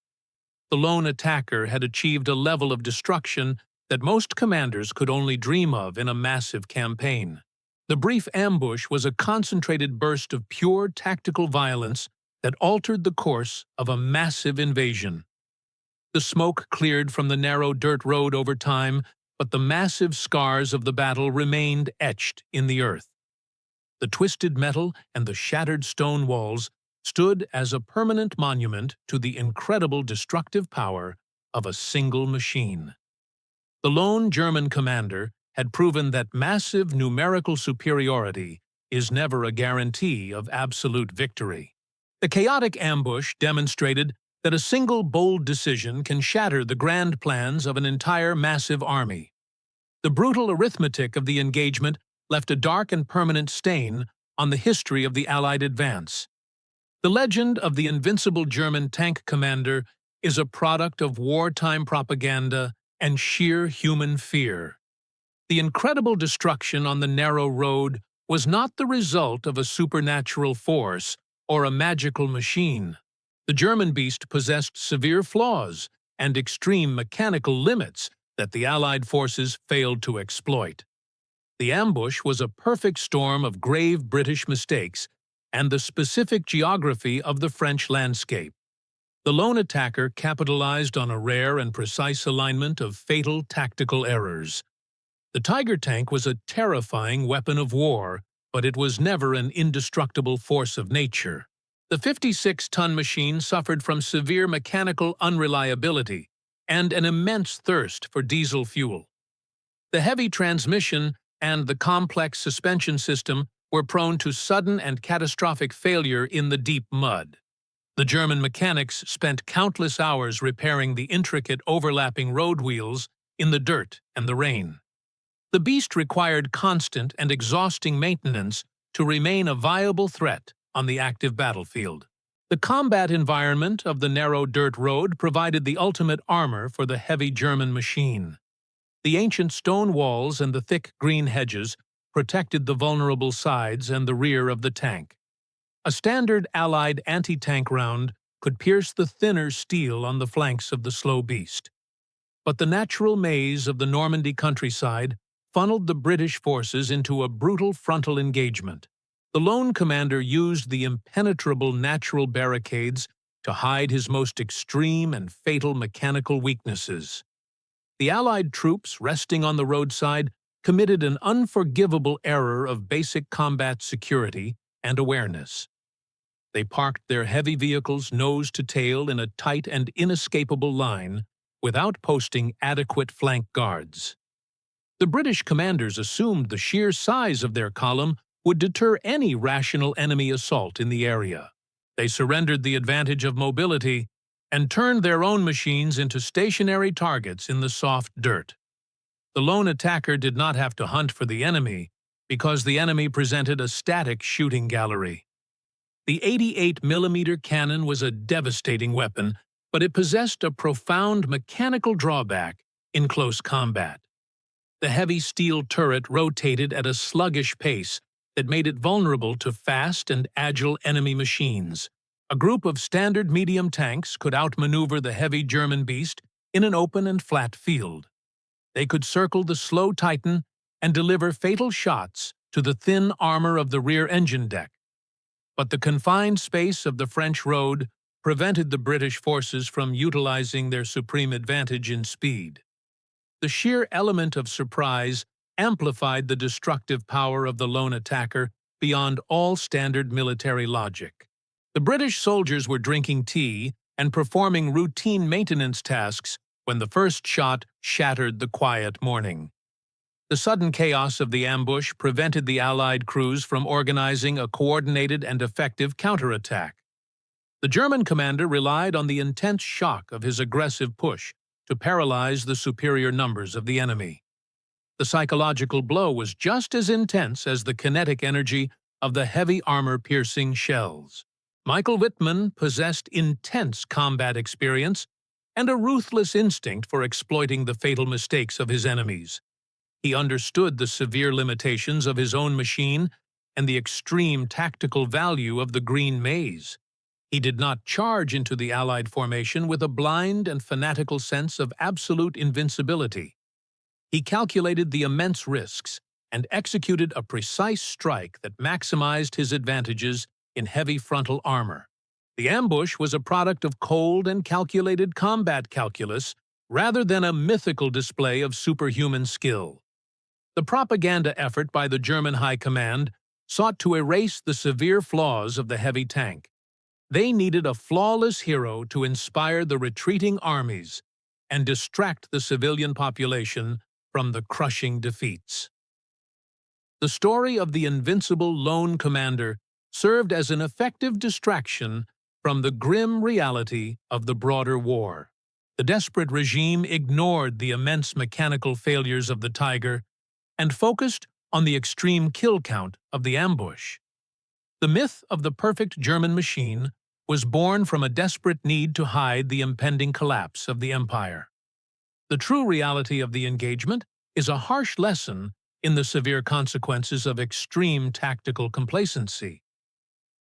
[SPEAKER 1] The lone attacker had achieved a level of destruction that most commanders could only dream of in a massive campaign. The brief ambush was a concentrated burst of pure tactical violence that altered the course of a massive invasion. The smoke cleared from the narrow dirt road over time, but the massive scars of the battle remained etched in the earth. The twisted metal and the shattered stone walls stood as a permanent monument to the incredible destructive power of a single machine. The lone German commander had proven that massive numerical superiority is never a guarantee of absolute victory. The chaotic ambush demonstrated that a single bold decision can shatter the grand plans of an entire massive army. The brutal arithmetic of the engagement left a dark and permanent stain on the history of the Allied advance. The legend of the invincible German tank commander is a product of wartime propaganda and sheer human fear. The incredible destruction on the narrow road was not the result of a supernatural force or a magical machine. The German beast possessed severe flaws and extreme mechanical limits that the Allied forces failed to exploit. The ambush was a perfect storm of grave British mistakes and the specific geography of the French landscape. The lone attacker capitalized on a rare and precise alignment of fatal tactical errors. The Tiger tank was a terrifying weapon of war, but it was never an indestructible force of nature. The 56-ton machine suffered from severe mechanical unreliability and an immense thirst for diesel fuel. The heavy transmission and the complex suspension system were prone to sudden and catastrophic failure in the deep mud. The German mechanics spent countless hours repairing the intricate overlapping road wheels in the dirt and the rain. The beast required constant and exhausting maintenance to remain a viable threat on the active battlefield. The combat environment of the narrow dirt road provided the ultimate armor for the heavy German machine. The ancient stone walls and the thick green hedges protected the vulnerable sides and the rear of the tank. A standard Allied anti-tank round could pierce the thinner steel on the flanks of the slow beast. But the natural maze of the Normandy countryside funneled the British forces into a brutal frontal engagement. The lone commander used the impenetrable natural barricades to hide his most extreme and fatal mechanical weaknesses. The Allied troops, resting on the roadside, committed an unforgivable error of basic combat security and awareness. They parked their heavy vehicles nose to tail in a tight and inescapable line without posting adequate flank guards. The British commanders assumed the sheer size of their column would deter any rational enemy assault in the area. They surrendered the advantage of mobility and turned their own machines into stationary targets in the soft dirt. The lone attacker did not have to hunt for the enemy because the enemy presented a static shooting gallery. The 88mm cannon was a devastating weapon, but it possessed a profound mechanical drawback in close combat. The heavy steel turret rotated at a sluggish pace that made it vulnerable to fast and agile enemy machines. A group of standard medium tanks could outmaneuver the heavy German beast in an open and flat field. They could circle the slow Titan and deliver fatal shots to the thin armor of the rear engine deck. But the confined space of the French road prevented the British forces from utilizing their supreme advantage in speed. The sheer element of surprise amplified the destructive power of the lone attacker beyond all standard military logic. The British soldiers were drinking tea and performing routine maintenance tasks when the first shot shattered the quiet morning. The sudden chaos of the ambush prevented the Allied crews from organizing a coordinated and effective counterattack. The German commander relied on the intense shock of his aggressive push to paralyze the superior numbers of the enemy. The psychological blow was just as intense as the kinetic energy of the heavy armor-piercing shells. Michael Wittmann possessed intense combat experience and a ruthless instinct for exploiting the fatal mistakes of his enemies. He understood the severe limitations of his own machine and the extreme tactical value of the Green Maze. He did not charge into the Allied formation with a blind and fanatical sense of absolute invincibility. He calculated the immense risks and executed a precise strike that maximized his advantages in heavy frontal armor. The ambush was a product of cold and calculated combat calculus rather than a mythical display of superhuman skill. The propaganda effort by the German High Command sought to erase the severe flaws of the heavy tank. They needed a flawless hero to inspire the retreating armies and distract the civilian population from the crushing defeats. The story of the invincible lone commander served as an effective distraction from the grim reality of the broader war. The desperate regime ignored the immense mechanical failures of the Tiger and focused on the extreme kill count of the ambush. The myth of the perfect German machine was born from a desperate need to hide the impending collapse of the empire. The true reality of the engagement is a harsh lesson in the severe consequences of extreme tactical complacency.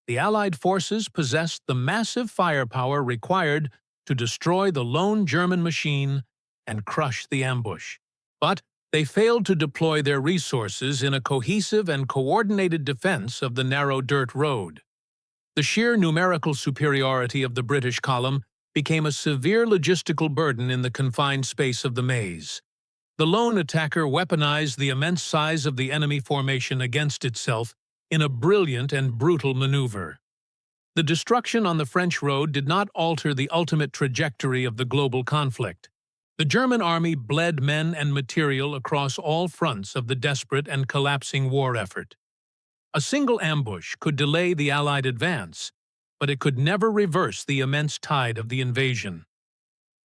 [SPEAKER 1] The Allied forces possessed the massive firepower required to destroy the lone German machine and crush the ambush. But they failed to deploy their resources in a cohesive and coordinated defense of the narrow dirt road. The sheer numerical superiority of the British column became a severe logistical burden in the confined space of the maze. The lone attacker weaponized the immense size of the enemy formation against itself in a brilliant and brutal maneuver. The destruction on the French road did not alter the ultimate trajectory of the global conflict. The German army bled men and material across all fronts of the desperate and collapsing war effort. A single ambush could delay the Allied advance, but it could never reverse the immense tide of the invasion.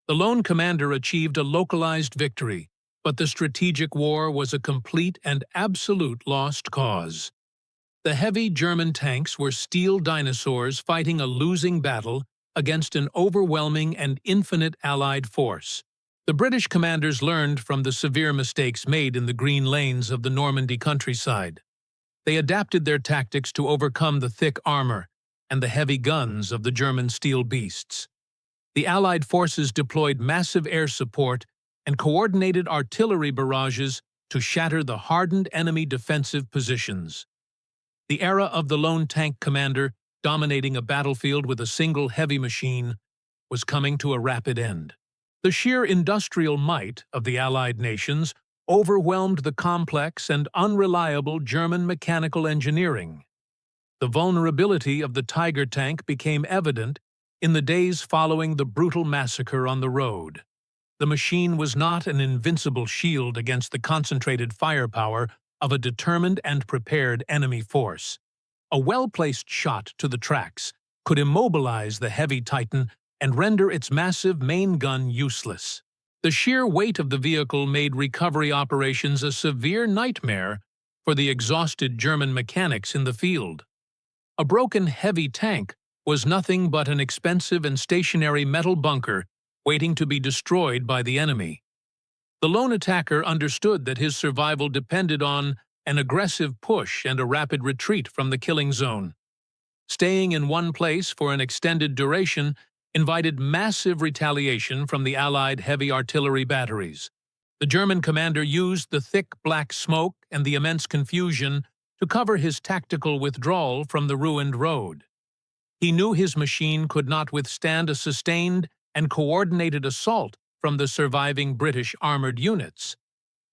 [SPEAKER 1] The lone commander achieved a localized victory, but the strategic war was a complete and absolute lost cause. The heavy German tanks were steel dinosaurs fighting a losing battle against an overwhelming and infinite Allied force. The British commanders learned from the severe mistakes made in the green lanes of the Normandy countryside. They adapted their tactics to overcome the thick armor and the heavy guns of the German steel beasts. The Allied forces deployed massive air support and coordinated artillery barrages to shatter the hardened enemy defensive positions. The era of the lone tank commander dominating a battlefield with a single heavy machine was coming to a rapid end. The sheer industrial might of the Allied nations overwhelmed the complex and unreliable German mechanical engineering. The vulnerability of the Tiger tank became evident in the days following the brutal massacre on the road. The machine was not an invincible shield against the concentrated firepower of a determined and prepared enemy force. A well-placed shot to the tracks could immobilize the heavy Titan and render its massive main gun useless. The sheer weight of the vehicle made recovery operations a severe nightmare for the exhausted German mechanics in the field. A broken heavy tank was nothing but an expensive and stationary metal bunker waiting to be destroyed by the enemy. The lone attacker understood that his survival depended on an aggressive push and a rapid retreat from the killing zone. Staying in one place for an extended duration invited massive retaliation from the Allied heavy artillery batteries. The German commander used the thick black smoke and the immense confusion to cover his tactical withdrawal from the ruined road. He knew his machine could not withstand a sustained and coordinated assault from the surviving British armored units.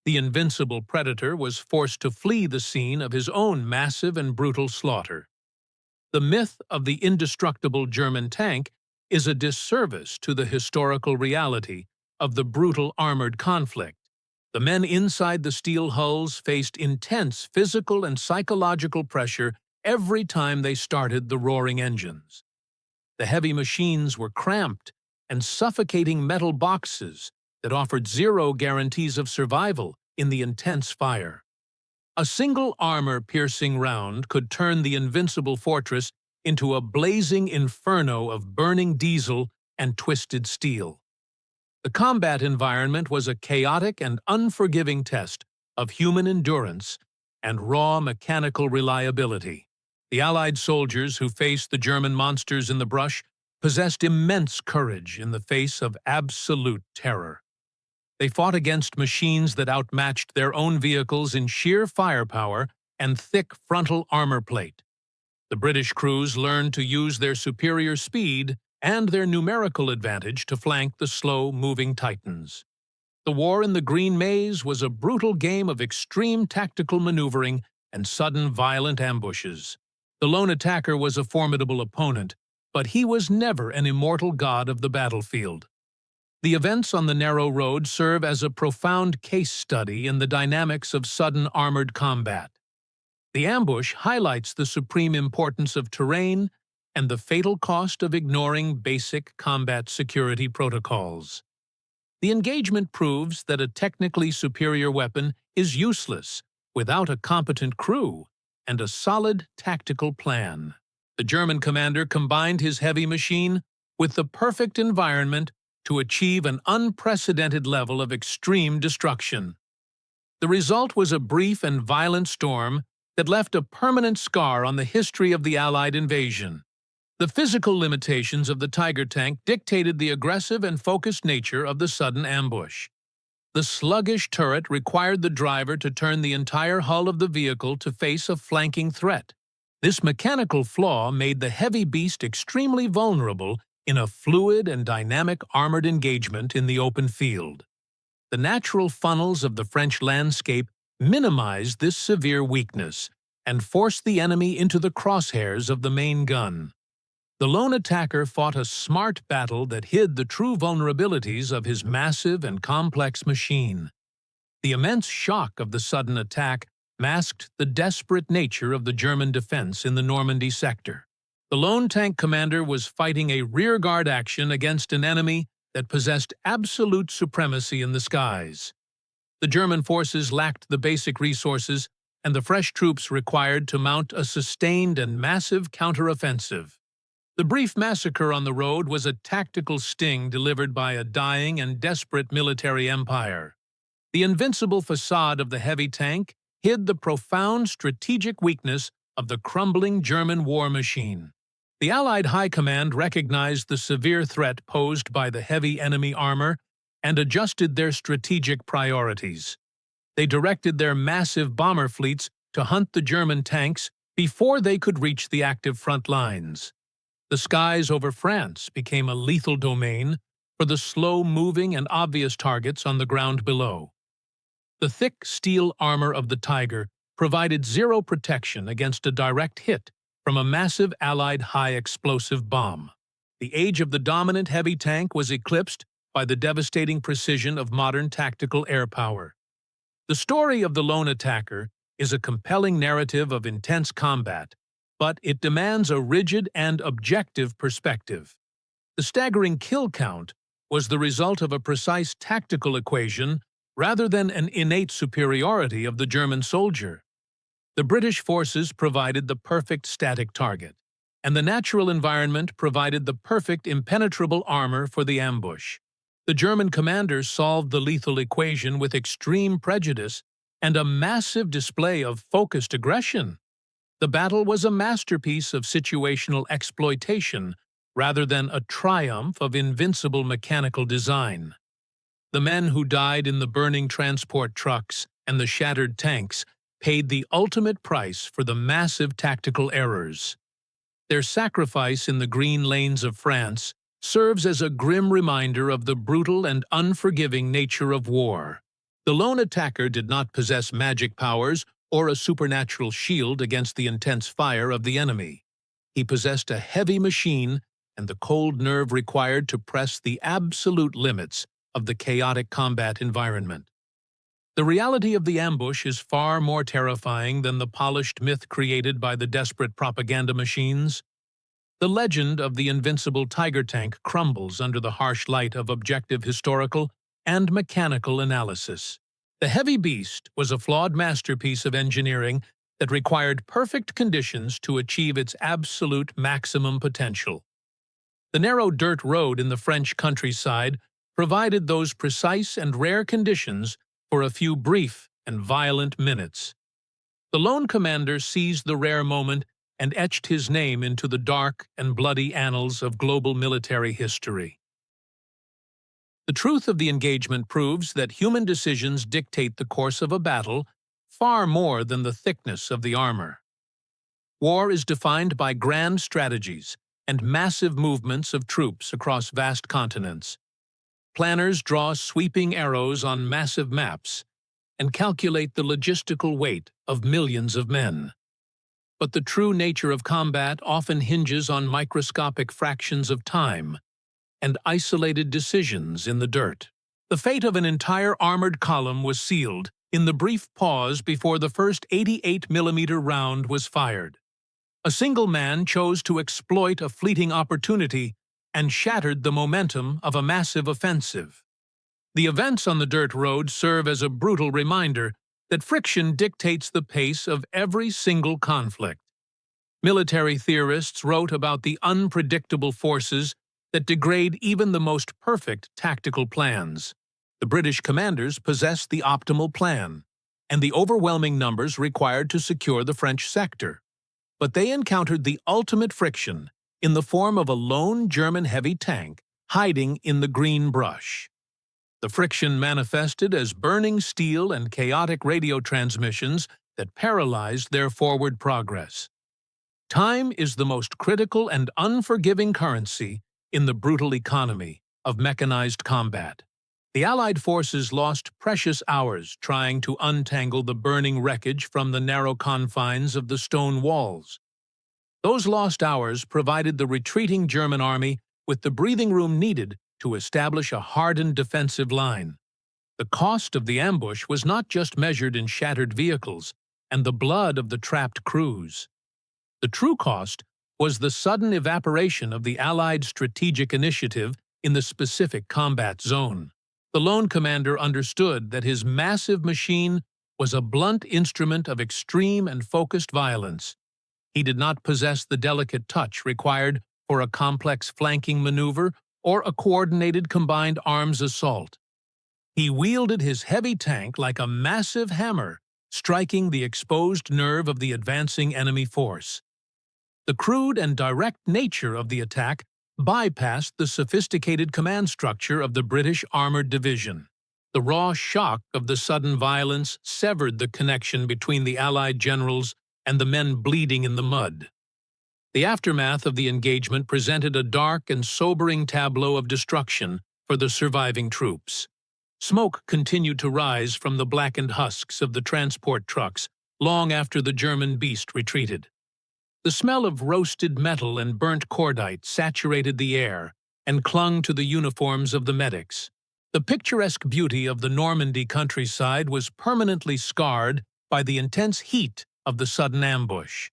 [SPEAKER 1] The invincible predator was forced to flee the scene of his own massive and brutal slaughter. The myth of the indestructible German tank is a disservice to the historical reality of the brutal armored conflict. The men inside the steel hulls faced intense physical and psychological pressure every time they started the roaring engines. The heavy machines were cramped and suffocating metal boxes that offered zero guarantees of survival in the intense fire. A single armor-piercing round could turn the invincible fortress into a blazing inferno of burning diesel and twisted steel. The combat environment was a chaotic and unforgiving test of human endurance and raw mechanical reliability. The Allied soldiers who faced the German monsters in the brush possessed immense courage in the face of absolute terror. They fought against machines that outmatched their own vehicles in sheer firepower and thick frontal armor plate. The British crews learned to use their superior speed and their numerical advantage to flank the slow-moving Titans. The war in the Green Maze was a brutal game of extreme tactical maneuvering and sudden violent ambushes. The lone attacker was a formidable opponent, but he was never an immortal god of the battlefield. The events on the narrow road serve as a profound case study in the dynamics of sudden armored combat. The ambush highlights the supreme importance of terrain and the fatal cost of ignoring basic combat security protocols. The engagement proves that a technically superior weapon is useless without a competent crew and a solid tactical plan. The German commander combined his heavy machine with the perfect environment to achieve an unprecedented level of extreme destruction. The result was a brief and violent storm that left a permanent scar on the history of the Allied invasion. The physical limitations of the Tiger tank dictated the aggressive and focused nature of the sudden ambush. The sluggish turret required the driver to turn the entire hull of the vehicle to face a flanking threat. This mechanical flaw made the heavy beast extremely vulnerable in a fluid and dynamic armored engagement in the open field. The natural funnels of the French landscape minimized this severe weakness and forced the enemy into the crosshairs of the main gun. The lone attacker fought a smart battle that hid the true vulnerabilities of his massive and complex machine. The immense shock of the sudden attack masked the desperate nature of the German defense in the Normandy sector. The lone tank commander was fighting a rearguard action against an enemy that possessed absolute supremacy in the skies. The German forces lacked the basic resources and the fresh troops required to mount a sustained and massive counteroffensive. The brief massacre on the road was a tactical sting delivered by a dying and desperate military empire. The invincible facade of the heavy tank hid the profound strategic weakness of the crumbling German war machine. The Allied High Command recognized the severe threat posed by the heavy enemy armor and adjusted their strategic priorities. They directed their massive bomber fleets to hunt the German tanks before they could reach the active front lines. The skies over France became a lethal domain for for the slow-moving and obvious targets on the ground below. The thick steel armor of the Tiger provided zero protection against a direct hit from a massive Allied high-explosive bomb. The age of the dominant heavy tank was eclipsed by the devastating precision of modern tactical air power. The story of the lone attacker is a compelling narrative of intense combat, but it demands a rigid and objective perspective. The staggering kill count was the result of a precise tactical equation rather than an innate superiority of the German soldier. The British forces provided the perfect static target, and the natural environment provided the perfect impenetrable armor for the ambush. The German commanders solved the lethal equation with extreme prejudice and a massive display of focused aggression. The battle was a masterpiece of situational exploitation rather than a triumph of invincible mechanical design. The men who died in the burning transport trucks and the shattered tanks paid the ultimate price for the massive tactical errors. Their sacrifice in the green lanes of France serves as a grim reminder of the brutal and unforgiving nature of war. The lone attacker did not possess magic powers or a supernatural shield against the intense fire of the enemy. He possessed a heavy machine and the cold nerve required to press the absolute limits of the chaotic combat environment. The reality of the ambush is far more terrifying than the polished myth created by the desperate propaganda machines. The legend of the invincible Tiger tank crumbles under the harsh light of objective historical and mechanical analysis. The heavy beast was a flawed masterpiece of engineering that required perfect conditions to achieve its absolute maximum potential. The narrow dirt road in the French countryside provided those precise and rare conditions for a few brief and violent minutes. The lone commander seized the rare moment and etched his name into the dark and bloody annals of global military history. The truth of the engagement proves that human decisions dictate the course of a battle far more than the thickness of the armor. War is defined by grand strategies and massive movements of troops across vast continents. Planners draw sweeping arrows on massive maps and calculate the logistical weight of millions of men. But the true nature of combat often hinges on microscopic fractions of time and isolated decisions in the dirt. The fate of an entire armored column was sealed in the brief pause before the first 88mm round was fired. A single man chose to exploit a fleeting opportunity and shattered the momentum of a massive offensive. The events on the dirt road serve as a brutal reminder that friction dictates the pace of every single conflict. Military theorists wrote about the unpredictable forces that degrade even the most perfect tactical plans. The British commanders possessed the optimal plan and the overwhelming numbers required to secure the French sector. But they encountered the ultimate friction in the form of a lone German heavy tank hiding in the green brush. The friction manifested as burning steel and chaotic radio transmissions that paralyzed their forward progress. Time is the most critical and unforgiving currency in the brutal economy of mechanized combat. The Allied forces lost precious hours trying to untangle the burning wreckage from the narrow confines of the stone walls. Those lost hours provided the retreating German army with the breathing room needed to establish a hardened defensive line. The cost of the ambush was not just measured in shattered vehicles and the blood of the trapped crews. The true cost was the sudden evaporation of the Allied strategic initiative in the specific combat zone. The lone commander understood that his massive machine was a blunt instrument of extreme and focused violence. He did not possess the delicate touch required for a complex flanking maneuver or a coordinated combined arms assault. He wielded his heavy tank like a massive hammer, striking the exposed nerve of the advancing enemy force. The crude and direct nature of the attack bypassed the sophisticated command structure of the British Armoured Division. The raw shock of the sudden violence severed the connection between the Allied generals and the men bleeding in the mud. The aftermath of the engagement presented a dark and sobering tableau of destruction for the surviving troops. Smoke continued to rise from the blackened husks of the transport trucks long after the German beast retreated. The smell of roasted metal and burnt cordite saturated the air and clung to the uniforms of the medics. The picturesque beauty of the Normandy countryside was permanently scarred by the intense heat of the sudden ambush.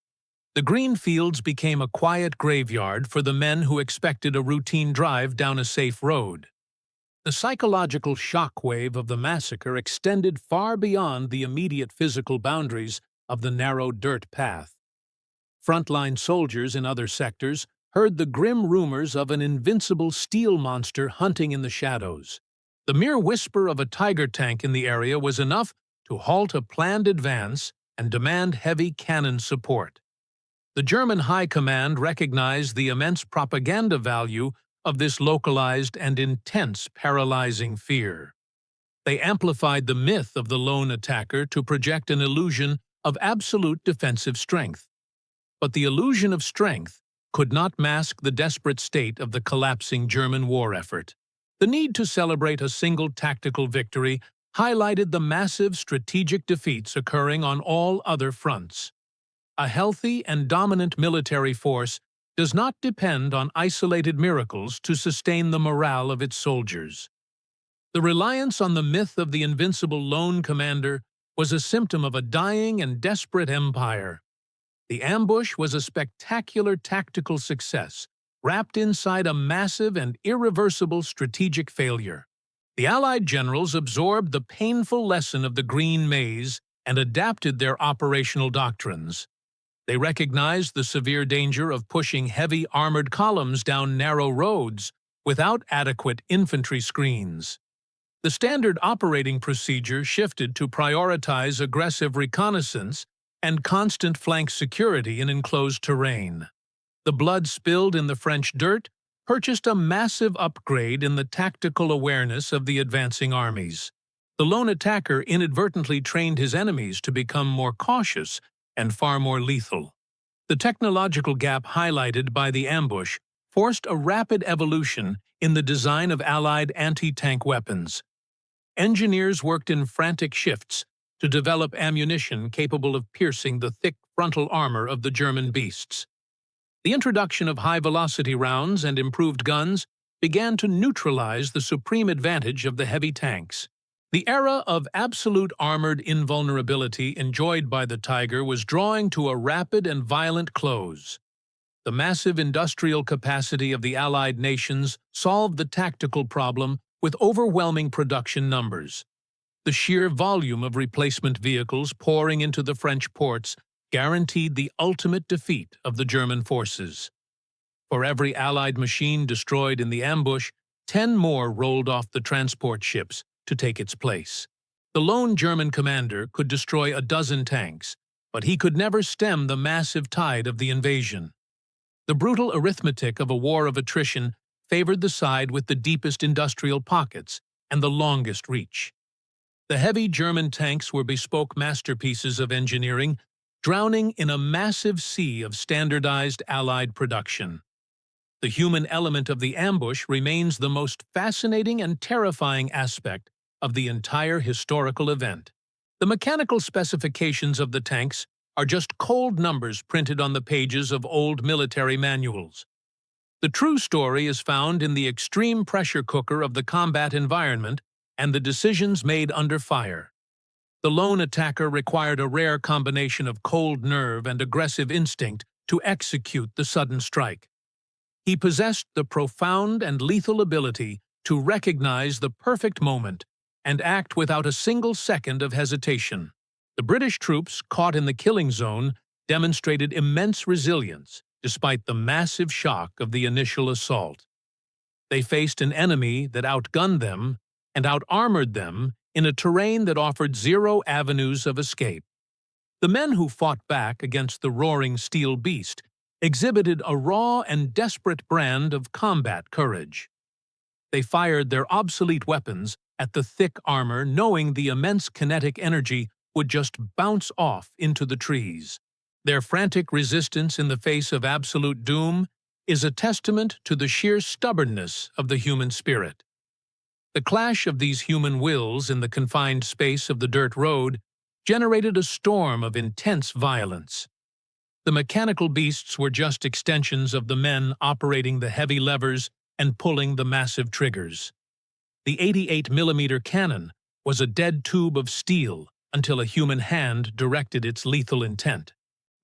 [SPEAKER 1] The green fields became a quiet graveyard for the men who expected a routine drive down a safe road. The psychological shockwave of the massacre extended far beyond the immediate physical boundaries of the narrow dirt path. Frontline soldiers in other sectors heard the grim rumors of an invincible steel monster hunting in the shadows. The mere whisper of a Tiger tank in the area was enough to halt a planned advance and demand heavy cannon support. The German High Command recognized the immense propaganda value of this localized and intense paralyzing fear. They amplified the myth of the lone attacker to project an illusion of absolute defensive strength. But the illusion of strength could not mask the desperate state of the collapsing German war effort. The need to celebrate a single tactical victory highlighted the massive strategic defeats occurring on all other fronts. A healthy and dominant military force does not depend on isolated miracles to sustain the morale of its soldiers. The reliance on the myth of the invincible lone commander was a symptom of a dying and desperate empire. The ambush was a spectacular tactical success, wrapped inside a massive and irreversible strategic failure. The Allied generals absorbed the painful lesson of the Green Maze and adapted their operational doctrines. They recognized the severe danger of pushing heavy armored columns down narrow roads without adequate infantry screens. The standard operating procedure shifted to prioritize aggressive reconnaissance and constant flank security in enclosed terrain. The blood spilled in the French dirt purchased a massive upgrade in the tactical awareness of the advancing armies. The lone attacker inadvertently trained his enemies to become more cautious and far more lethal. The technological gap highlighted by the ambush forced a rapid evolution in the design of Allied anti-tank weapons. Engineers worked in frantic shifts to develop ammunition capable of piercing the thick frontal armor of the German beasts. The introduction of high-velocity rounds and improved guns began to neutralize the supreme advantage of the heavy tanks. The era of absolute armored invulnerability enjoyed by the Tiger was drawing to a rapid and violent close. The massive industrial capacity of the Allied nations solved the tactical problem with overwhelming production numbers. The sheer volume of replacement vehicles pouring into the French ports guaranteed the ultimate defeat of the German forces. For every Allied machine destroyed in the ambush, 10 more rolled off the transport ships to take its place. The lone German commander could destroy a dozen tanks, but he could never stem the massive tide of the invasion. The brutal arithmetic of a war of attrition favored the side with the deepest industrial pockets and the longest reach. The heavy German tanks were bespoke masterpieces of engineering, drowning in a massive sea of standardized Allied production. The human element of the ambush remains the most fascinating and terrifying aspect of the entire historical event. The mechanical specifications of the tanks are just cold numbers printed on the pages of old military manuals. The true story is found in the extreme pressure cooker of the combat environment and the decisions made under fire. The lone attacker required a rare combination of cold nerve and aggressive instinct to execute the sudden strike. He possessed the profound and lethal ability to recognize the perfect moment and act without a single second of hesitation. The British troops caught in the killing zone demonstrated immense resilience despite the massive shock of the initial assault. They faced an enemy that outgunned them and out-armored them in a terrain that offered zero avenues of escape. The men who fought back against the roaring steel beast exhibited a raw and desperate brand of combat courage. They fired their obsolete weapons at the thick armor, knowing the immense kinetic energy would just bounce off into the trees. Their frantic resistance in the face of absolute doom is a testament to the sheer stubbornness of the human spirit. The clash of these human wills in the confined space of the dirt road generated a storm of intense violence. The mechanical beasts were just extensions of the men operating the heavy levers and pulling the massive triggers. The 88-millimeter cannon was a dead tube of steel until a human hand directed its lethal intent.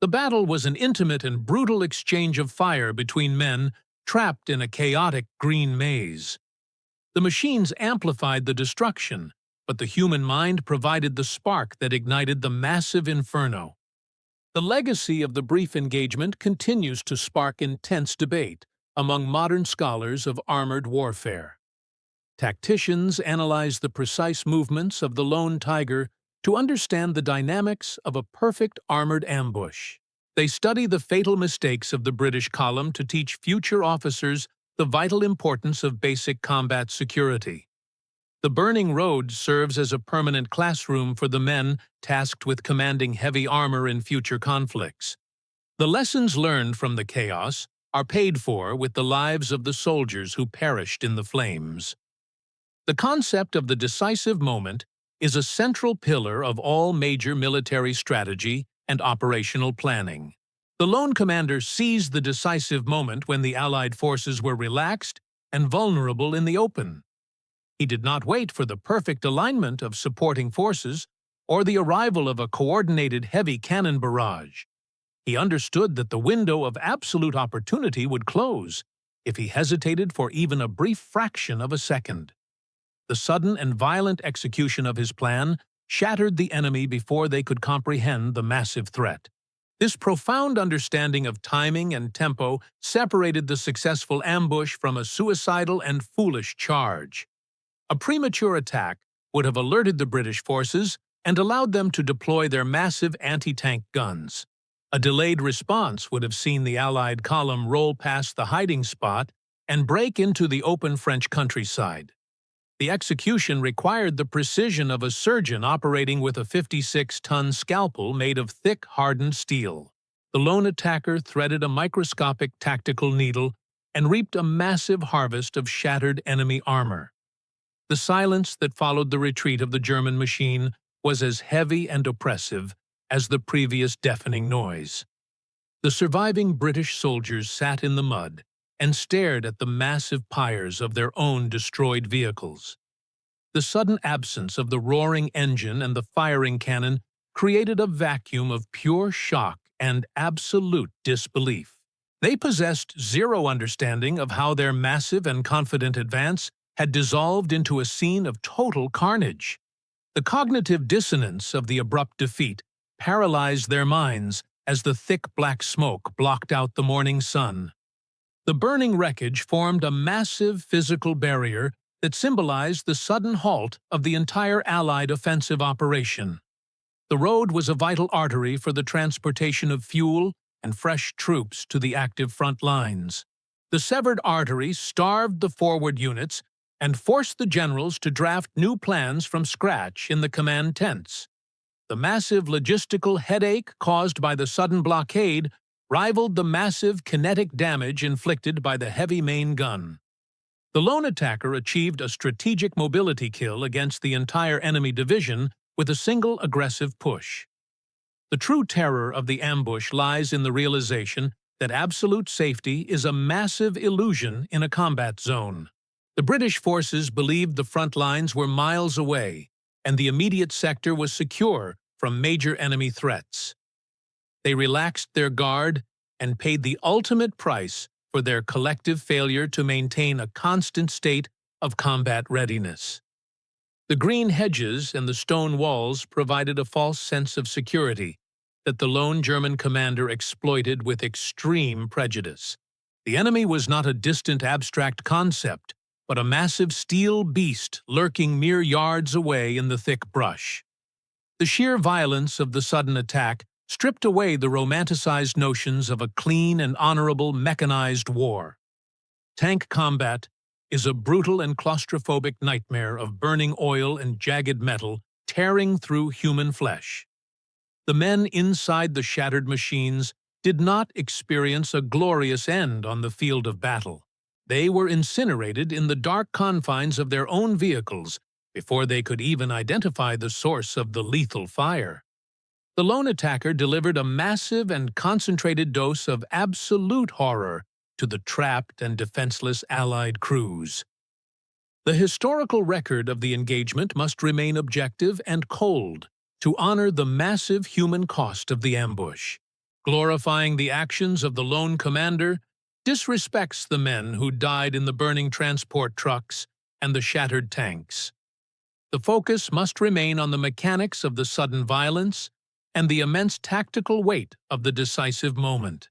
[SPEAKER 1] The battle was an intimate and brutal exchange of fire between men trapped in a chaotic green maze. The machines amplified the destruction, but the human mind provided the spark that ignited the massive inferno. The legacy of the brief engagement continues to spark intense debate among modern scholars of armored warfare. Tacticians analyze the precise movements of the lone tiger to understand the dynamics of a perfect armored ambush. They study the fatal mistakes of the British column to teach future officers the vital importance of basic combat security. The burning road serves as a permanent classroom for the men tasked with commanding heavy armor in future conflicts. The lessons learned from the chaos are paid for with the lives of the soldiers who perished in the flames. The concept of the decisive moment is a central pillar of all major military strategy and operational planning. The lone commander seized the decisive moment when the Allied forces were relaxed and vulnerable in the open. He did not wait for the perfect alignment of supporting forces or the arrival of a coordinated heavy cannon barrage. He understood that the window of absolute opportunity would close if he hesitated for even a brief fraction of a second. The sudden and violent execution of his plan shattered the enemy before they could comprehend the massive threat. This profound understanding of timing and tempo separated the successful ambush from a suicidal and foolish charge. A premature attack would have alerted the British forces and allowed them to deploy their massive anti-tank guns. A delayed response would have seen the Allied column roll past the hiding spot and break into the open French countryside. The execution required the precision of a surgeon operating with a 56-ton scalpel made of thick, hardened steel. The lone attacker threaded a microscopic tactical needle and reaped a massive harvest of shattered enemy armor. The silence that followed the retreat of the German machine was as heavy and oppressive as the previous deafening noise. The surviving British soldiers sat in the mud and stared at the massive pyres of their own destroyed vehicles. The sudden absence of the roaring engine and the firing cannon created a vacuum of pure shock and absolute disbelief. They possessed zero understanding of how their massive and confident advance had dissolved into a scene of total carnage. The cognitive dissonance of the abrupt defeat paralyzed their minds as the thick black smoke blocked out the morning sun. The burning wreckage formed a massive physical barrier that symbolized the sudden halt of the entire Allied offensive operation. The road was a vital artery for the transportation of fuel and fresh troops to the active front lines. The severed artery starved the forward units and forced the generals to draft new plans from scratch in the command tents. The massive logistical headache caused by the sudden blockade rivaled the massive kinetic damage inflicted by the heavy main gun. The lone attacker achieved a strategic mobility kill against the entire enemy division with a single aggressive push. The true terror of the ambush lies in the realization that absolute safety is a massive illusion in a combat zone. The British forces believed the front lines were miles away, and the immediate sector was secure from major enemy threats. They relaxed their guard and paid the ultimate price for their collective failure to maintain a constant state of combat readiness. The green hedges and the stone walls provided a false sense of security that the lone German commander exploited with extreme prejudice. The enemy was not a distant abstract concept, but a massive steel beast lurking mere yards away in the thick brush. The sheer violence of the sudden attack stripped away the romanticized notions of a clean and honorable mechanized war. Tank combat is a brutal and claustrophobic nightmare of burning oil and jagged metal tearing through human flesh. The men inside the shattered machines did not experience a glorious end on the field of battle. They were incinerated in the dark confines of their own vehicles before they could even identify the source of the lethal fire. The lone attacker delivered a massive and concentrated dose of absolute horror to the trapped and defenseless Allied crews. The historical record of the engagement must remain objective and cold to honor the massive human cost of the ambush. Glorifying the actions of the lone commander disrespects the men who died in the burning transport trucks and the shattered tanks. The focus must remain on the mechanics of the sudden violence and the immense tactical weight of the decisive moment.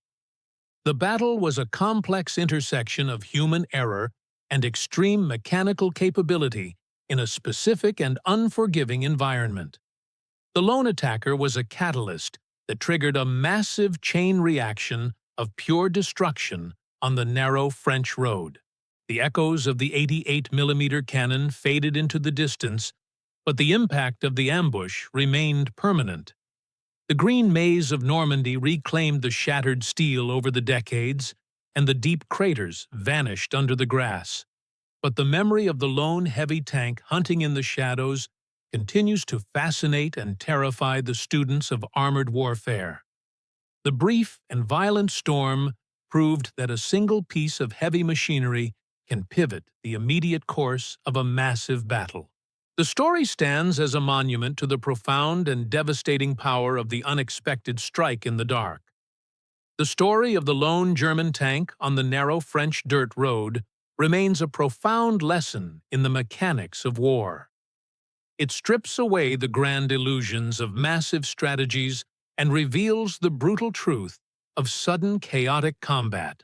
[SPEAKER 1] The battle was a complex intersection of human error and extreme mechanical capability in a specific and unforgiving environment. The lone attacker was a catalyst that triggered a massive chain reaction of pure destruction on the narrow French road. The echoes of the 88mm cannon faded into the distance, but the impact of the ambush remained permanent. The green maze of Normandy reclaimed the shattered steel over the decades, and the deep craters vanished under the grass. But the memory of the lone heavy tank hunting in the shadows continues to fascinate and terrify the students of armored warfare. The brief and violent storm proved that a single piece of heavy machinery can pivot the immediate course of a massive battle. The story stands as a monument to the profound and devastating power of the unexpected strike in the dark. The story of the lone German tank on the narrow French dirt road remains a profound lesson in the mechanics of war. It strips away the grand illusions of massive strategies and reveals the brutal truth of sudden chaotic combat.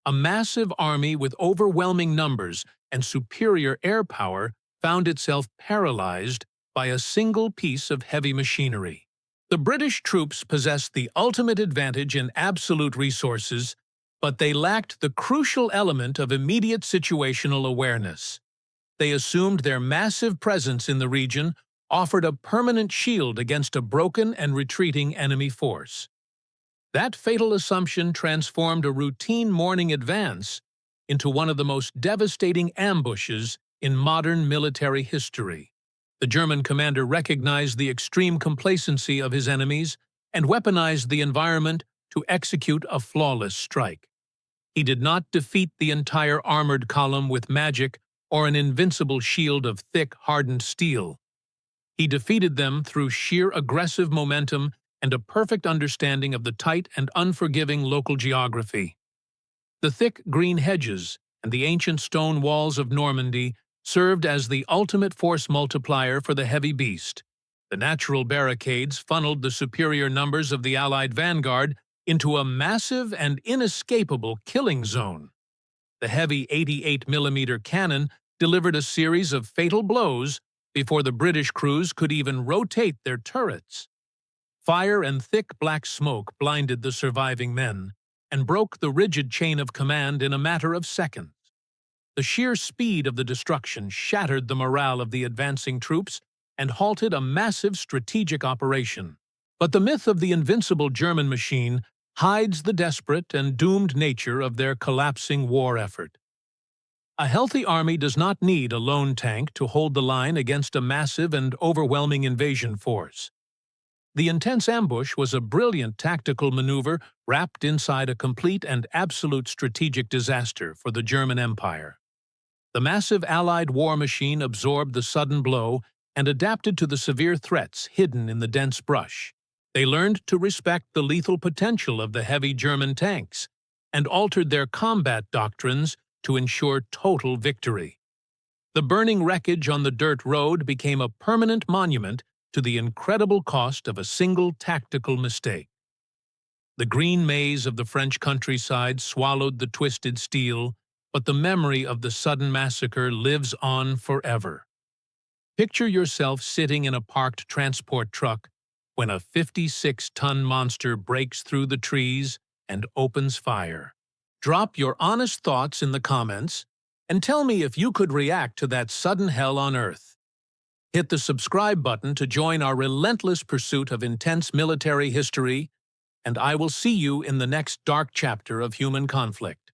[SPEAKER 1] A massive army with overwhelming numbers and superior air power found itself paralyzed by a single piece of heavy machinery. The British troops possessed the ultimate advantage in absolute resources, but they lacked the crucial element of immediate situational awareness. They assumed their massive presence in the region offered a permanent shield against a broken and retreating enemy force. That fatal assumption transformed a routine morning advance into one of the most devastating ambushes in modern military history. The German commander recognized the extreme complacency of his enemies and weaponized the environment to execute a flawless strike. He did not defeat the entire armored column with magic or an invincible shield of thick, hardened steel. He defeated them through sheer aggressive momentum and a perfect understanding of the tight and unforgiving local geography. The thick green hedges and the ancient stone walls of Normandy served as the ultimate force multiplier for the heavy beast. The natural barricades funneled the superior numbers of the Allied vanguard into a massive and inescapable killing zone. The heavy 88mm cannon delivered a series of fatal blows before the British crews could even rotate their turrets. Fire and thick black smoke blinded the surviving men and broke the rigid chain of command in a matter of seconds. The sheer speed of the destruction shattered the morale of the advancing troops and halted a massive strategic operation. But the myth of the invincible German machine hides the desperate and doomed nature of their collapsing war effort. A healthy army does not need a lone tank to hold the line against a massive and overwhelming invasion force. The intense ambush was a brilliant tactical maneuver wrapped inside a complete and absolute strategic disaster for the German Empire. The massive Allied war machine absorbed the sudden blow and adapted to the severe threats hidden in the dense brush. They learned to respect the lethal potential of the heavy German tanks and altered their combat doctrines to ensure total victory. The burning wreckage on the dirt road became a permanent monument to the incredible cost of a single tactical mistake. The green maze of the French countryside swallowed the twisted steel, but the memory of the sudden massacre lives on forever. Picture yourself sitting in a parked transport truck when a 56-ton monster breaks through the trees and opens fire. Drop your honest thoughts in the comments and tell me if you could react to that sudden hell on Earth. Hit the subscribe button to join our relentless pursuit of intense military history, and I will see you in the next dark chapter of human conflict.